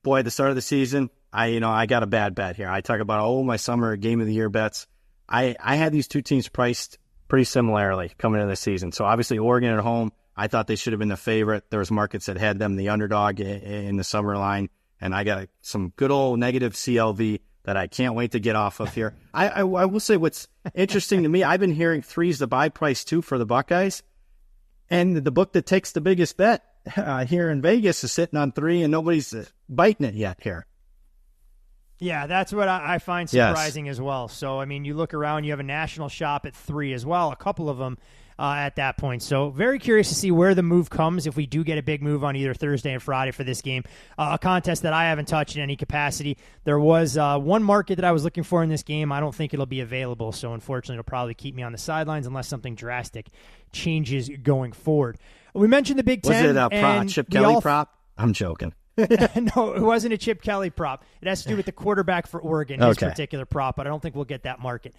the start of the season. I got a bad bet here. I talk about my summer game of the year bets. I had these two teams priced pretty similarly coming into the season. So obviously Oregon at home, I thought they should have been the favorite. There was markets that had them the underdog in the summer line. And I got some good old negative CLV that I can't wait to get off of here. I will say what's interesting to me, I've been hearing 3's the buy price too for the Buckeyes. And the book that takes the biggest bet here in Vegas is sitting on 3 and nobody's biting it yet here. Yeah, that's what I find surprising as well. So, I mean, you look around, you have a national shop at 3 as well, a couple of them at that point. So very curious to see where the move comes if we do get a big move on either Thursday and Friday for this game. A contest that I haven't touched in any capacity. There was one market that I was looking for in this game. I don't think it'll be available, so unfortunately it'll probably keep me on the sidelines unless something drastic changes going forward. We mentioned the Big Ten. Was it a Chip Kelly prop? I'm joking. No, it wasn't a Chip Kelly prop. It has to do with the quarterback for Oregon, his particular prop, but I don't think we'll get that market.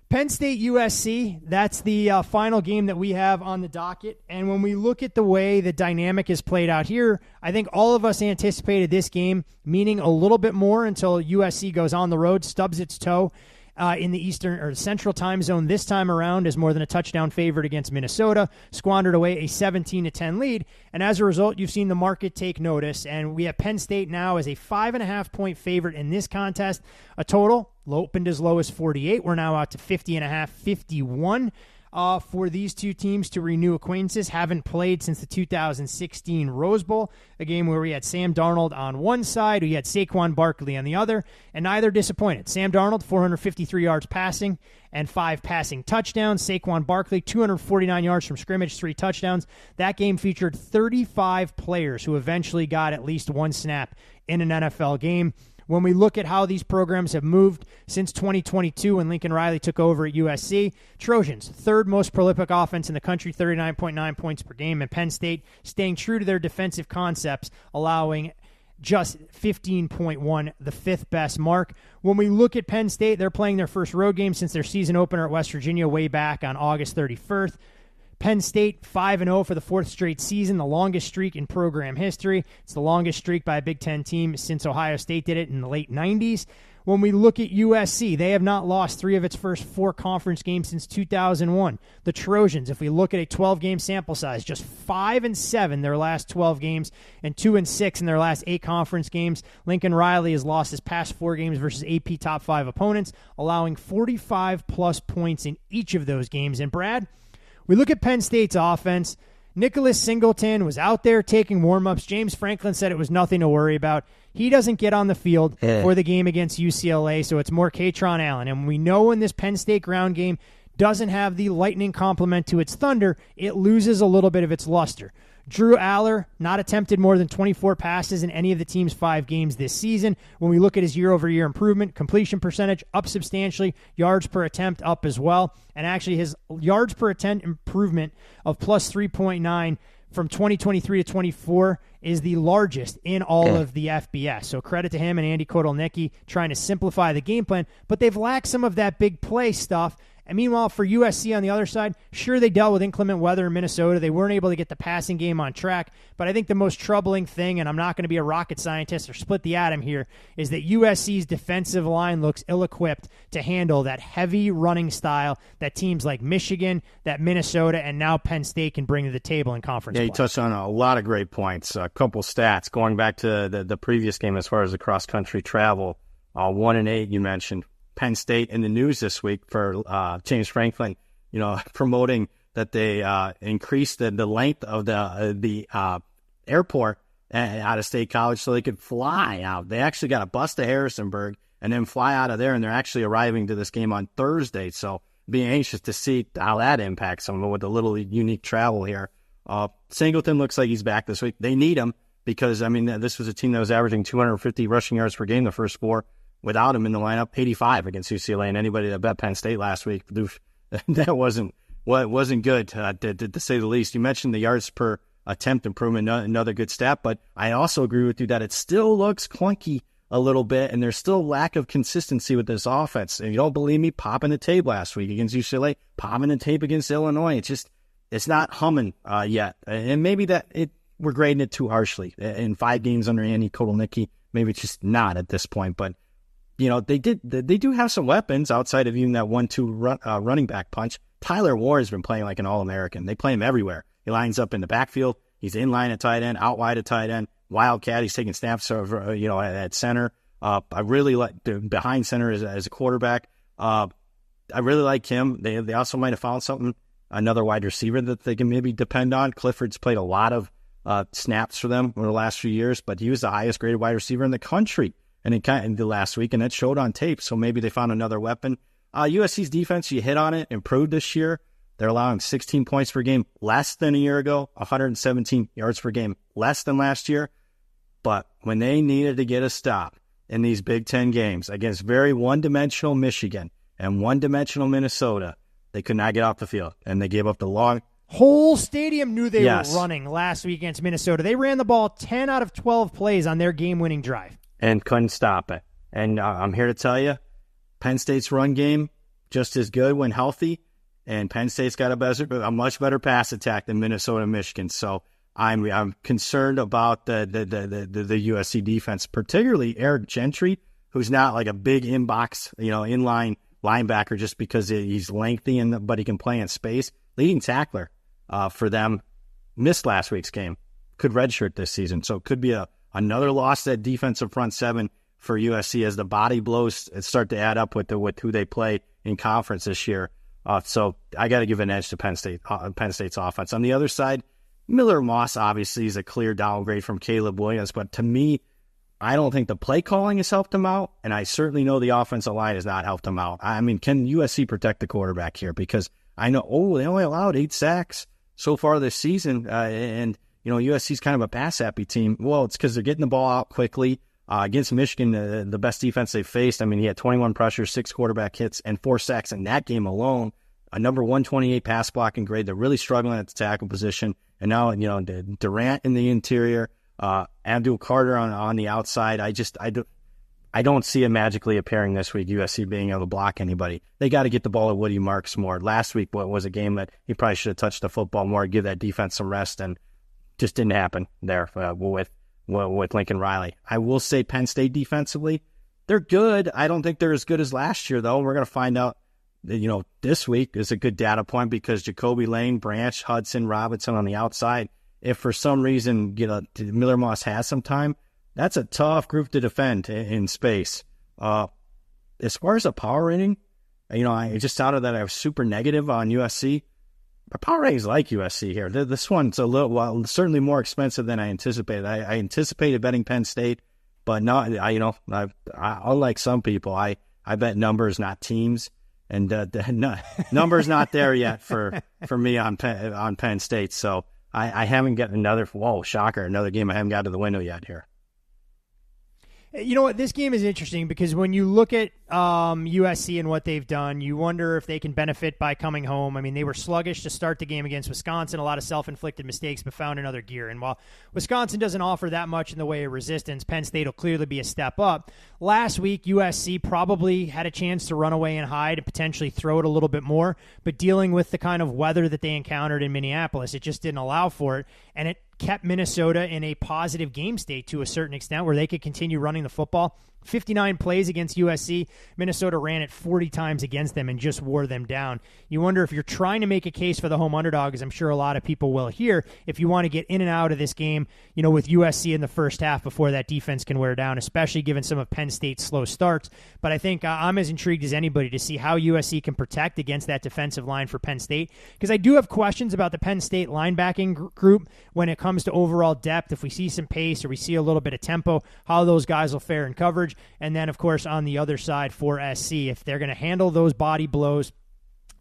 Penn State USC, that's the final game that we have on the docket. And when we look at the way the dynamic is played out here, I think all of us anticipated this game meaning a little bit more until USC goes on the road, stubs its toe in the Eastern or Central time zone this time around as more than a touchdown favorite against Minnesota, squandered away a 17-10 lead. And as a result, you've seen the market take notice. And we have Penn State now as a 5.5-point favorite in this contest. A total opened as low as 48. We're now out to 50.5, 51. For these two teams to renew acquaintances. Haven't played since the 2016 Rose Bowl, a game where we had Sam Darnold on one side, we had Saquon Barkley on the other, and neither disappointed. Sam Darnold, 453 yards passing and 5 passing touchdowns. Saquon Barkley, 249 yards from scrimmage, 3 touchdowns. That game featured 35 players who eventually got at least one snap in an NFL game. When we look at how these programs have moved since 2022 when Lincoln Riley took over at USC, Trojans, third most prolific offense in the country, 39.9 points per game, and Penn State staying true to their defensive concepts, allowing just 15.1, the 5th best mark. When we look at Penn State, they're playing their first road game since their season opener at West Virginia way back on August 31st. Penn State 5-0 for the 4th straight season, the longest streak in program history. It's the longest streak by a Big Ten team since Ohio State did it in the late 90s. When we look at USC, they have not lost 3 of its first 4 conference games since 2001. The Trojans, if we look at a 12-game sample size, just 5-7 their last 12 games and 2-6 in their last 8 conference games. Lincoln Riley has lost his past 4 games versus AP top 5 opponents, allowing 45-plus points in each of those games. And Brad, we look at Penn State's offense. Nicholas Singleton was out there taking warm-ups. James Franklin said it was nothing to worry about. He doesn't get on the field for the game against UCLA, so it's more Katron Allen. And we know when this Penn State ground game doesn't have the lightning complement to its thunder, it loses a little bit of its luster. Drew Aller not attempted more than 24 passes in any of the team's 5 games this season. When we look at his year-over-year improvement, completion percentage up substantially, yards per attempt up as well, and actually his yards per attempt improvement of plus 3.9 from 2023 to 24 is the largest in all of the FBS. So credit to him and Andy Kotelnicki trying to simplify the game plan, but they've lacked some of that big play stuff. And meanwhile, for USC on the other side, sure, they dealt with inclement weather in Minnesota. They weren't able to get the passing game on track. But I think the most troubling thing, and I'm not going to be a rocket scientist or split the atom here, is that USC's defensive line looks ill-equipped to handle that heavy running style that teams like Michigan, that Minnesota, and now Penn State can bring to the table in conference play. You touched on a lot of great points. A couple stats going back to the previous game as far as the cross-country travel. 1-8 you mentioned. Penn State in the news this week for James Franklin, promoting that they increased the length of the airport out of State College so they could fly out. They actually got a bus to Harrisonburg and then fly out of there, and they're actually arriving to this game on Thursday. So being anxious to see how that impacts someone with a little unique travel here. Singleton looks like he's back this week. They need him because, this was a team that was averaging 250 rushing yards per game the first 4. Without him in the lineup, 85 against UCLA, and anybody that bet Penn State last week, that wasn't good, to say the least. You mentioned the yards per attempt improvement, another good stat, but I also agree with you that it still looks clunky a little bit, and there's still lack of consistency with this offense. And you don't believe me, popping the tape last week against UCLA, popping the tape against Illinois. It's not humming yet, and maybe we're grading it too harshly. In 5 games under Andy Kotelnicki, maybe it's just not at this point, but they do have some weapons outside of even that 1-2 running back punch. Tyler Ward has been playing like an All-American. They play him everywhere. He lines up in the backfield. He's in line at tight end, out wide at tight end, wildcat. He's taking snaps over, at center. I really like behind center as a quarterback. I really like him. They also might have found another wide receiver that they can maybe depend on. Clifford's played a lot of snaps for them over the last few years, but he was the highest graded wide receiver in the country. And it kind of the last week, and that showed on tape. So maybe they found another weapon. USC's defense, you hit on it, improved this year. They're allowing 16 points per game less than a year ago, 117 yards per game less than last year. But when they needed to get a stop in these Big Ten games against very one-dimensional Michigan and one-dimensional Minnesota, they could not get off the field, and they gave up the long. Whole stadium knew they were running last week against Minnesota. They ran the ball 10 out of 12 plays on their game-winning drive. And couldn't stop it. And I'm here to tell you, Penn State's run game just as good when healthy, and Penn State's got a much better pass attack than Minnesota and Michigan. So I'm concerned about the USC defense, particularly Eric Gentry, who's not like a big inbox, inline linebacker just because he's lengthy but he can play in space. Leading tackler for them missed last week's game. Could redshirt this season, so it could be another loss at defensive front 7 for USC as the body blows start to add up with who they play in conference this year. So I got to give an edge to Penn State's offense. On the other side, Miller Moss obviously is a clear downgrade from Caleb Williams, but to me, I don't think the play calling has helped him out, and I certainly know the offensive line has not helped him out. Can USC protect the quarterback here? Because I know, they only allowed 8 sacks so far this season, and USC's kind of a pass-happy team. Well, it's because they're getting the ball out quickly. Against Michigan, the best defense they faced, he had 21 pressures, 6 quarterback hits, and 4 sacks in that game alone. A number 128 pass blocking grade. They're really struggling at the tackle position. And now, Durant in the interior, Abdul Carter on the outside. I don't see it magically appearing this week, USC being able to block anybody. They got to get the ball to Woody Marks more. Last week was a game that he probably should have touched the football more, give that defense some rest, and just didn't happen there with Lincoln Riley. I will say Penn State defensively, They're good. I don't think they're as good as last year, though. We're going to find out, this week is a good data point because Jacoby Lane, Branch, Hudson, Robinson on the outside. If for some reason, Miller Moss has some time, that's a tough group to defend in space. As far as a power rating, I just sounded that I was super negative on USC. My power rating is like USC here. This one's certainly more expensive than I anticipated. I anticipated betting Penn State, but not. Unlike some people, I bet numbers, not teams, and numbers not there yet for me on Penn State. So I haven't got another game I haven't got to the window yet here. You know what? This game is interesting because when you look at USC and what they've done, you wonder if they can benefit by coming home. I mean, they were sluggish to start the game against Wisconsin, a lot of self-inflicted mistakes, but found another gear. And while Wisconsin doesn't offer that much in the way of resistance, Penn State will clearly be a step up. Last week, USC probably had a chance to run away and hide and potentially throw it a little bit more, but dealing with the kind of weather that they encountered in Minneapolis, it just didn't allow for it, and it kept Minnesota in a positive game state to a certain extent where they could continue running the football. 59 plays against USC. Minnesota ran it 40 times against them and just wore them down. You wonder if you're trying to make a case for the home underdog, as I'm sure a lot of people will here, if you want to get in and out of this game, with USC in the first half before that defense can wear down, especially given some of Penn State's slow starts. But I think I'm as intrigued as anybody to see how USC can protect against that defensive line for Penn State, because I do have questions about the Penn State linebacking group when it comes to overall depth. If we see some pace or we see a little bit of tempo, how those guys will fare in coverage. And then, of course, on the other side for SC, if they're going to handle those body blows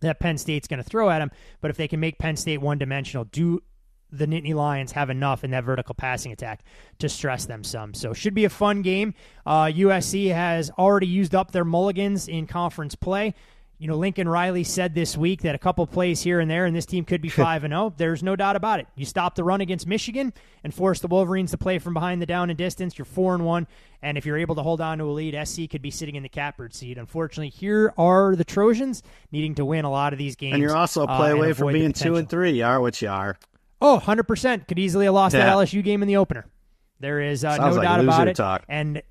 that Penn State's going to throw at them, but if they can make Penn State one-dimensional, do the Nittany Lions have enough in that vertical passing attack to stress them some? So should be a fun game. USC has already used up their mulligans in conference play. Lincoln Riley said this week that a couple plays here and there, and this team could be 5-0. There's no doubt about it. You stop the run against Michigan and force the Wolverines to play from behind the down and distance, you're 4-1. And if you're able to hold on to a lead, SC could be sitting in the catbird seat. Unfortunately, here are the Trojans needing to win a lot of these games. And you're also a play away from being 2-3. You are what you are. Oh, 100%. Could easily have lost that LSU game in the opener. There is no doubt about it. Talk. And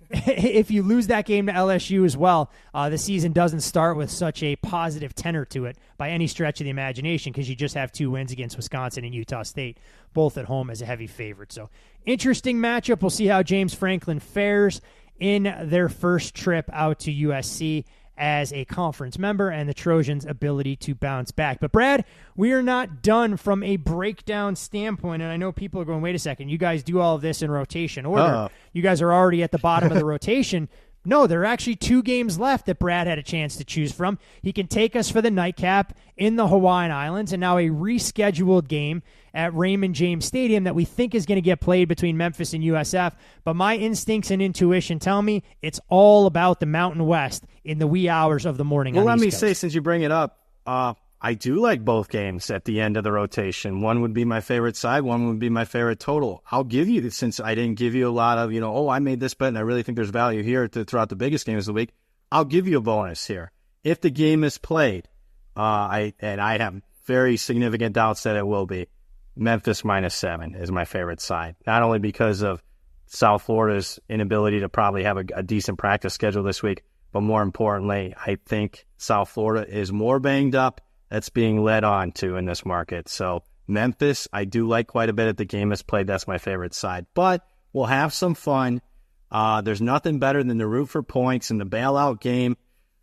if you lose that game to LSU as well, the season doesn't start with such a positive tenor to it by any stretch of the imagination, because you just have 2 wins against Wisconsin and Utah State, both at home as a heavy favorite. So interesting matchup. We'll see how James Franklin fares in their first trip out to USC as a conference member and the Trojans' ability to bounce back. But Brad, we are not done from a breakdown standpoint, and I know people are going, wait a second, you guys do all of this in rotation order. You guys are already at the bottom of the rotation. No, there are actually 2 games left that Brad had a chance to choose from. He can take us for the nightcap in the Hawaiian Islands, and now a rescheduled game at Raymond James Stadium that we think is going to get played between Memphis and USF. But my instincts and intuition tell me it's all about the Mountain West in the wee hours of the morning. Well, let me say, since you bring it up, I do like both games at the end of the rotation. One would be my favorite side. One would be my favorite total. I'll give you, since I didn't give you a lot of, I made this bet and I really think there's value here throughout the biggest games of the week. I'll give you a bonus here. If the game is played, I have very significant doubts that it will be, Memphis -7 is my favorite side. Not only because of South Florida's inability to probably have a decent practice schedule this week, but more importantly, I think South Florida is more banged up. That's being led on to in this market. So Memphis, I do like quite a bit at the game is played. That's my favorite side. But we'll have some fun. There's nothing better than the root for points in the bailout game.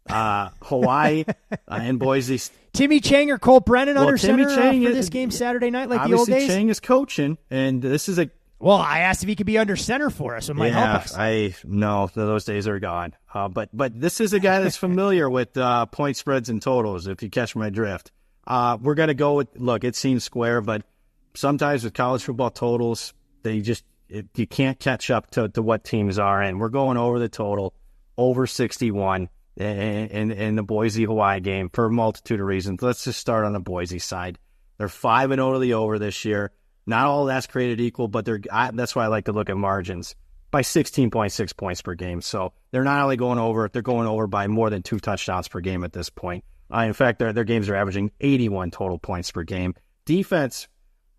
Hawaii and Boise. Timmy Chang or Colt Brennan under center for this game Saturday night, like the old days? Obviously, Chang is coaching, and this is a... Well, I asked if he could be under center for us. It might help us. No, those days are gone. But this is a guy that's familiar with point spreads and totals, if you catch my drift. We're going to go with, look, it seems square, but sometimes with college football totals, you can't catch up to what teams are. And we're going over the total, over 61 in the Boise-Hawaii game for a multitude of reasons. Let's just start on the Boise side. They're 5-0 to the over this year. Not all that's created equal, but that's why I like to look at margins by 16.6 points per game. So they're not only going over, they're going over by more than 2 touchdowns per game at this point. In fact, their games are averaging 81 total points per game. Defense,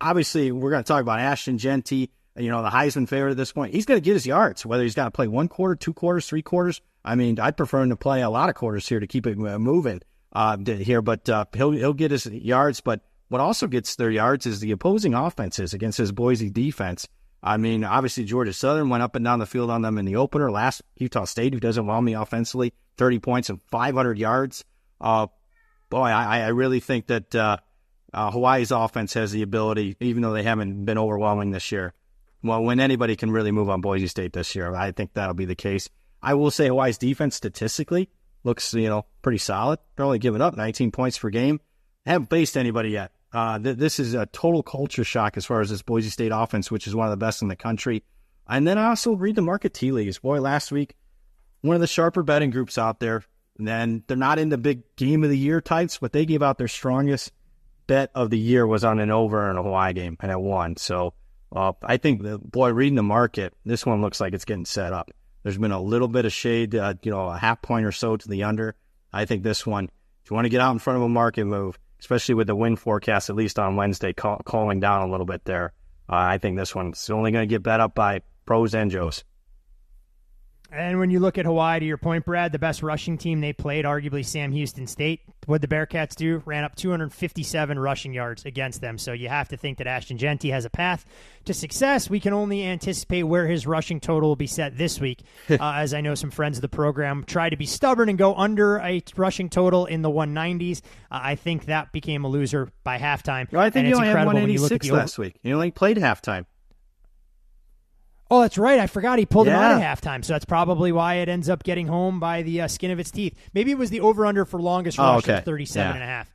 obviously, we're going to talk about Ashton Genty. the Heisman favorite at this point. He's going to get his yards, whether he's got to play 1 quarter, 2 quarters, 3 quarters. I mean, I'd prefer him to play a lot of quarters here to keep it moving here, but he'll get his yards. But what also gets their yards is the opposing offenses against his Boise defense. I mean, obviously Georgia Southern went up and down the field on them in the opener. Last Utah State, who doesn't wow me offensively, 30 points and 500 yards. I really think that Hawaii's offense has the ability, even though they haven't been overwhelming this year. Well, when anybody can really move on Boise State this year, I think that'll be the case. I will say Hawaii's defense statistically looks, pretty solid. They're only giving up 19 points per game. They haven't faced anybody yet. This is a total culture shock as far as this Boise State offense, which is one of the best in the country. And then I also read the market tea leaves. Boy, last week, one of the sharper betting groups out there. And then they're not in the big game of the year types, but they gave out their strongest bet of the year was on an over in a Hawaii game, and it won. So I think, reading the market, this one looks like it's getting set up. There's been a little bit of shade, a half point or so to the under. I think this one, if you want to get out in front of a market move, especially with the wind forecast, at least on Wednesday, calming down a little bit there, I think this one's only going to get bet up by pros and Joes. And when you look at Hawaii, to your point, Brad, the best rushing team they played, arguably Sam Houston State. What the Bearcats do, ran up 257 rushing yards against them. So you have to think that Ashton Jeanty has a path to success. We can only anticipate where his rushing total will be set this week, as I know some friends of the program tried to be stubborn and go under a rushing total in the 190s. I think that became a loser by halftime. Well, I think and you it's only had incredible 186 last week. You only played halftime. Oh, that's right. I forgot he pulled him out at halftime. So that's probably why it ends up getting home by the skin of its teeth. Maybe it was the over-under for longest rush of 37.5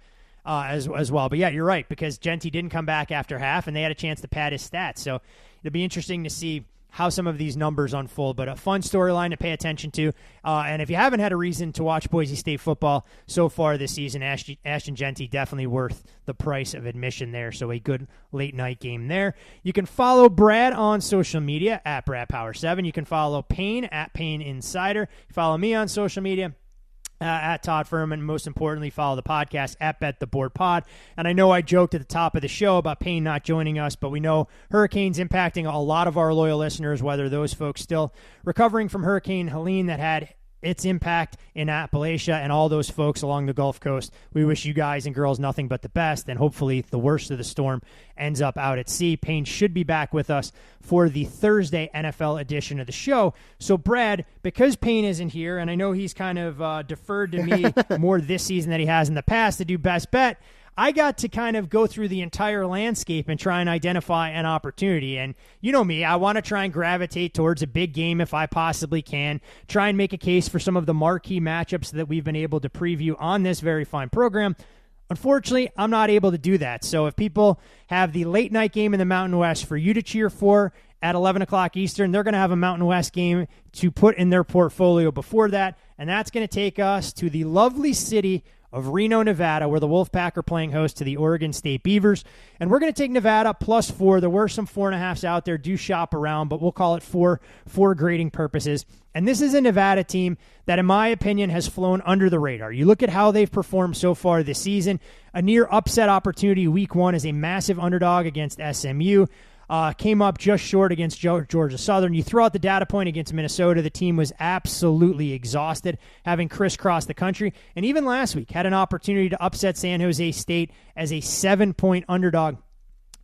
as well. But yeah, you're right, because Jeanty didn't come back after half, and they had a chance to pad his stats. So it'll be interesting to see how some of these numbers unfold, but a fun storyline to pay attention to. And if you haven't had a reason to watch Boise State football so far this season, Ashton Jeanty definitely worth the price of admission there. So a good late night game there. You can follow Brad on social media at BradPower7. You can follow Payne at Payne Insider. Follow me on social media at Todd Fuhrman. Most importantly, follow the podcast at Bet the Board Pod. And I know I joked at the top of the show about Payne not joining us, but we know hurricanes impacting a lot of our loyal listeners, whether those folks still recovering from Hurricane Helene that had its impact in Appalachia, and all those folks along the Gulf Coast. We wish you guys and girls nothing but the best, and hopefully the worst of the storm ends up out at sea. Payne should be back with us for the Thursday NFL edition of the show. So, Brad, because Payne isn't here, and I know he's kind of deferred to me more this season than he has in the past to do Best Bet, I got to kind of go through the entire landscape and try and identify an opportunity. And you know me, I want to try and gravitate towards a big game if I possibly can, try and make a case for some of the marquee matchups that we've been able to preview on this very fine program. Unfortunately, I'm not able to do that. So if people have the late night game in the Mountain West for you to cheer for at 11 o'clock Eastern, they're going to have a Mountain West game to put in their portfolio before that. And that's going to take us to the lovely city of Reno, Nevada, where the Wolfpack are playing host to the Oregon State Beavers. And we're going to take Nevada +4. There were some 4.5s out there. Do shop around, but we'll call it 4 for grading purposes. And this is a Nevada team that, in my opinion, has flown under the radar. You look at how they've performed so far this season. A near upset opportunity week 1 as a massive underdog against SMU. Came up just short against Georgia Southern. You throw out the data point against Minnesota, the team was absolutely exhausted, having crisscrossed the country. And even last week, had an opportunity to upset San Jose State as a 7-point underdog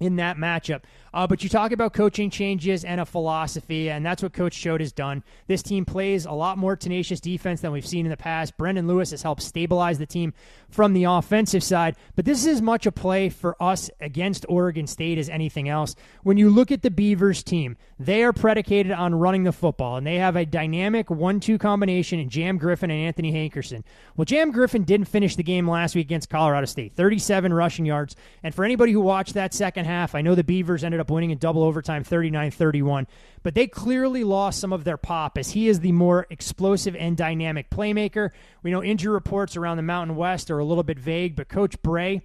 in that matchup. But you talk about coaching changes and a philosophy, and that's what Coach Choate has done. This team plays a lot more tenacious defense than we've seen in the past. Brendan Lewis has helped stabilize the team from the offensive side, but this is as much a play for us against Oregon State as anything else. When you look at the Beavers team, they are predicated on running the football, and they have a dynamic 1-2 combination in Jam Griffin and Anthony Hankerson. Well, Jam Griffin didn't finish the game last week against Colorado State, 37 rushing yards, and for anybody who watched that second half, I know the Beavers ended up winning in double overtime 39-31, but they clearly lost some of their pop as he is the more explosive and dynamic playmaker. We know injury reports around the Mountain West are a little bit vague, but Coach Bray,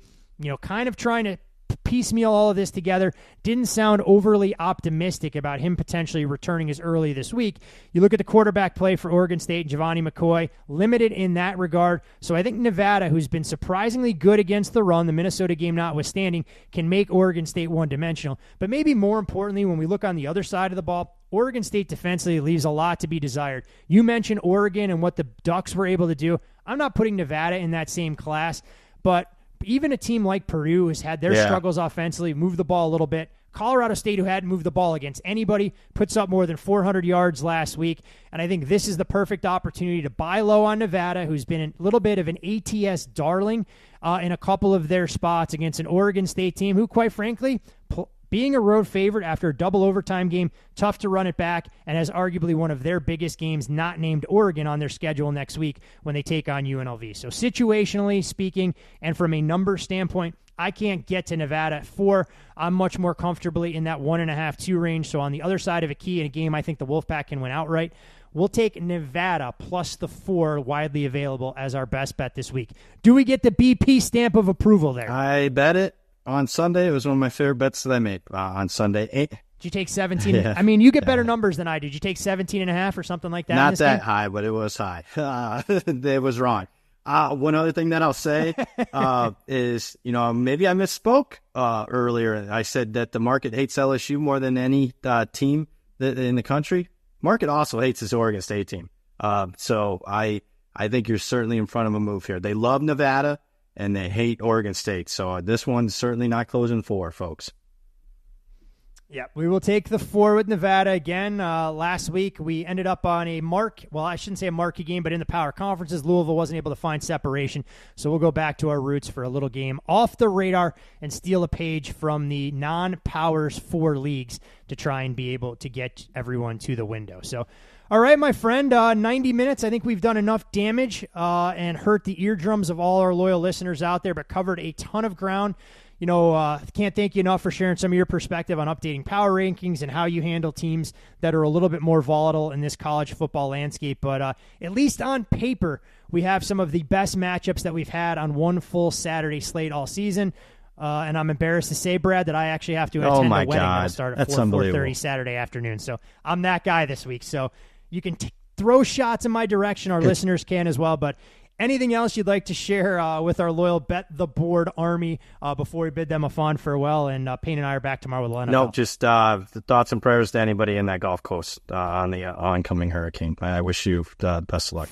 kind of trying to piecemeal all of this together, didn't sound overly optimistic about him potentially returning as early this week. You look at the quarterback play for Oregon State, Giovanni McCoy, limited in that regard. So I think Nevada, who's been surprisingly good against the run, the Minnesota game notwithstanding, can make Oregon State one-dimensional. But maybe more importantly, when we look on the other side of the ball, Oregon State defensively leaves a lot to be desired. You mentioned Oregon and what the Ducks were able to do. I'm not putting Nevada in that same class, but even a team like Purdue has had their struggles offensively, moved the ball a little bit. Colorado State, who hadn't moved the ball against anybody, puts up more than 400 yards last week. And I think this is the perfect opportunity to buy low on Nevada, who's been a little bit of an ATS darling in a couple of their spots against an Oregon State team who, quite frankly, being a road favorite after a double overtime game, tough to run it back, and has arguably one of their biggest games not named Oregon on their schedule next week when they take on UNLV. So situationally speaking, and from a number standpoint, I can't get to Nevada at 4. I'm much more comfortably in that 1.5-2 range. So on the other side of a key in a game, I think the Wolfpack can win outright. We'll take Nevada plus the 4 widely available as our best bet this week. Do we get the BP stamp of approval there? I bet it. On Sunday, it was one of my favorite bets that I made on Sunday. Did you take 17? Yeah. I mean, you get better numbers than I did. Did you take 17.5 or something like that? Not that high, but it was high. It was wrong. One other thing that I'll say is, maybe I misspoke earlier. I said that the market hates LSU more than any team in the country. Market also hates this Oregon State team. So I think you're certainly in front of a move here. They love Nevada, and they hate Oregon State. So this one's certainly not closing 4, folks. Yeah, we will take the 4 with Nevada again. Last week, we ended up on I shouldn't say a marquee game, but in the power conferences, Louisville wasn't able to find separation. So we'll go back to our roots for a little game off the radar and steal a page from the non-powers 4 leagues to try and be able to get everyone to the window. So, all right, my friend, 90 minutes. I think we've done enough damage and hurt the eardrums of all our loyal listeners out there, but covered a ton of ground. Can't thank you enough for sharing some of your perspective on updating power rankings and how you handle teams that are a little bit more volatile in this college football landscape. But at least on paper, we have some of the best matchups that we've had on one full Saturday slate all season. And I'm embarrassed to say, Brad, that I actually have to attend a wedding that'll start at 4:30 Saturday afternoon. So I'm that guy this week. So you can throw shots in my direction. Our listeners can as well. But anything else you'd like to share with our loyal Bet the Board army before we bid them a fond farewell? And Payne and I are back tomorrow with the NFL. No, just thoughts and prayers to anybody in that Gulf Coast on the oncoming hurricane. I wish you best of luck.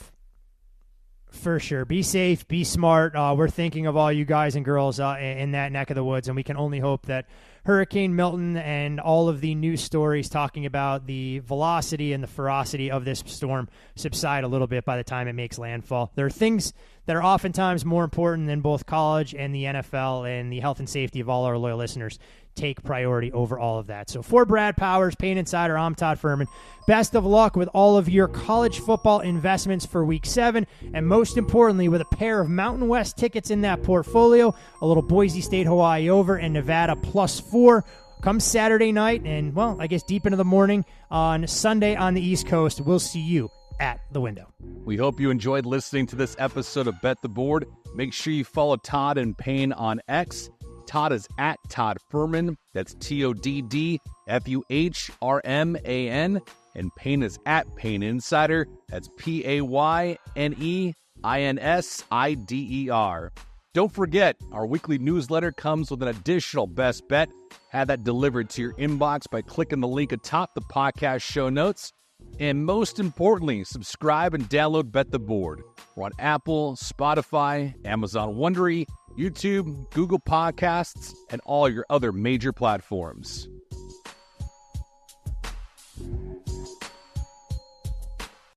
For sure. Be safe, be smart. We're thinking of all you guys and girls in that neck of the woods, and we can only hope that Hurricane Milton and all of the news stories talking about the velocity and the ferocity of this storm subside a little bit by the time it makes landfall. There are things that are oftentimes more important than both college and the NFL, and the health and safety of all our loyal listeners take priority over all of that. So for Brad Powers, Payne Insider, I'm Todd Fuhrman. Best of luck with all of your college football investments for Week 7, and most importantly, with a pair of Mountain West tickets in that portfolio, a little Boise State, Hawaii over, and Nevada +4. Come Saturday night, and, well, I guess deep into the morning on Sunday on the East Coast. We'll see you at the window. We hope you enjoyed listening to this episode of Bet the Board. Make sure you follow Todd and Payne on X. Todd is at Todd Fuhrman. That's TODDFUHRMAN. And Payne is at Payne Insider. That's PAYNEINSIDER. Don't forget, our weekly newsletter comes with an additional best bet. Have that delivered to your inbox by clicking the link atop the podcast show notes. And most importantly, subscribe and download Bet the Board. We're on Apple, Spotify, Amazon Wondery, YouTube, Google Podcasts, and all your other major platforms.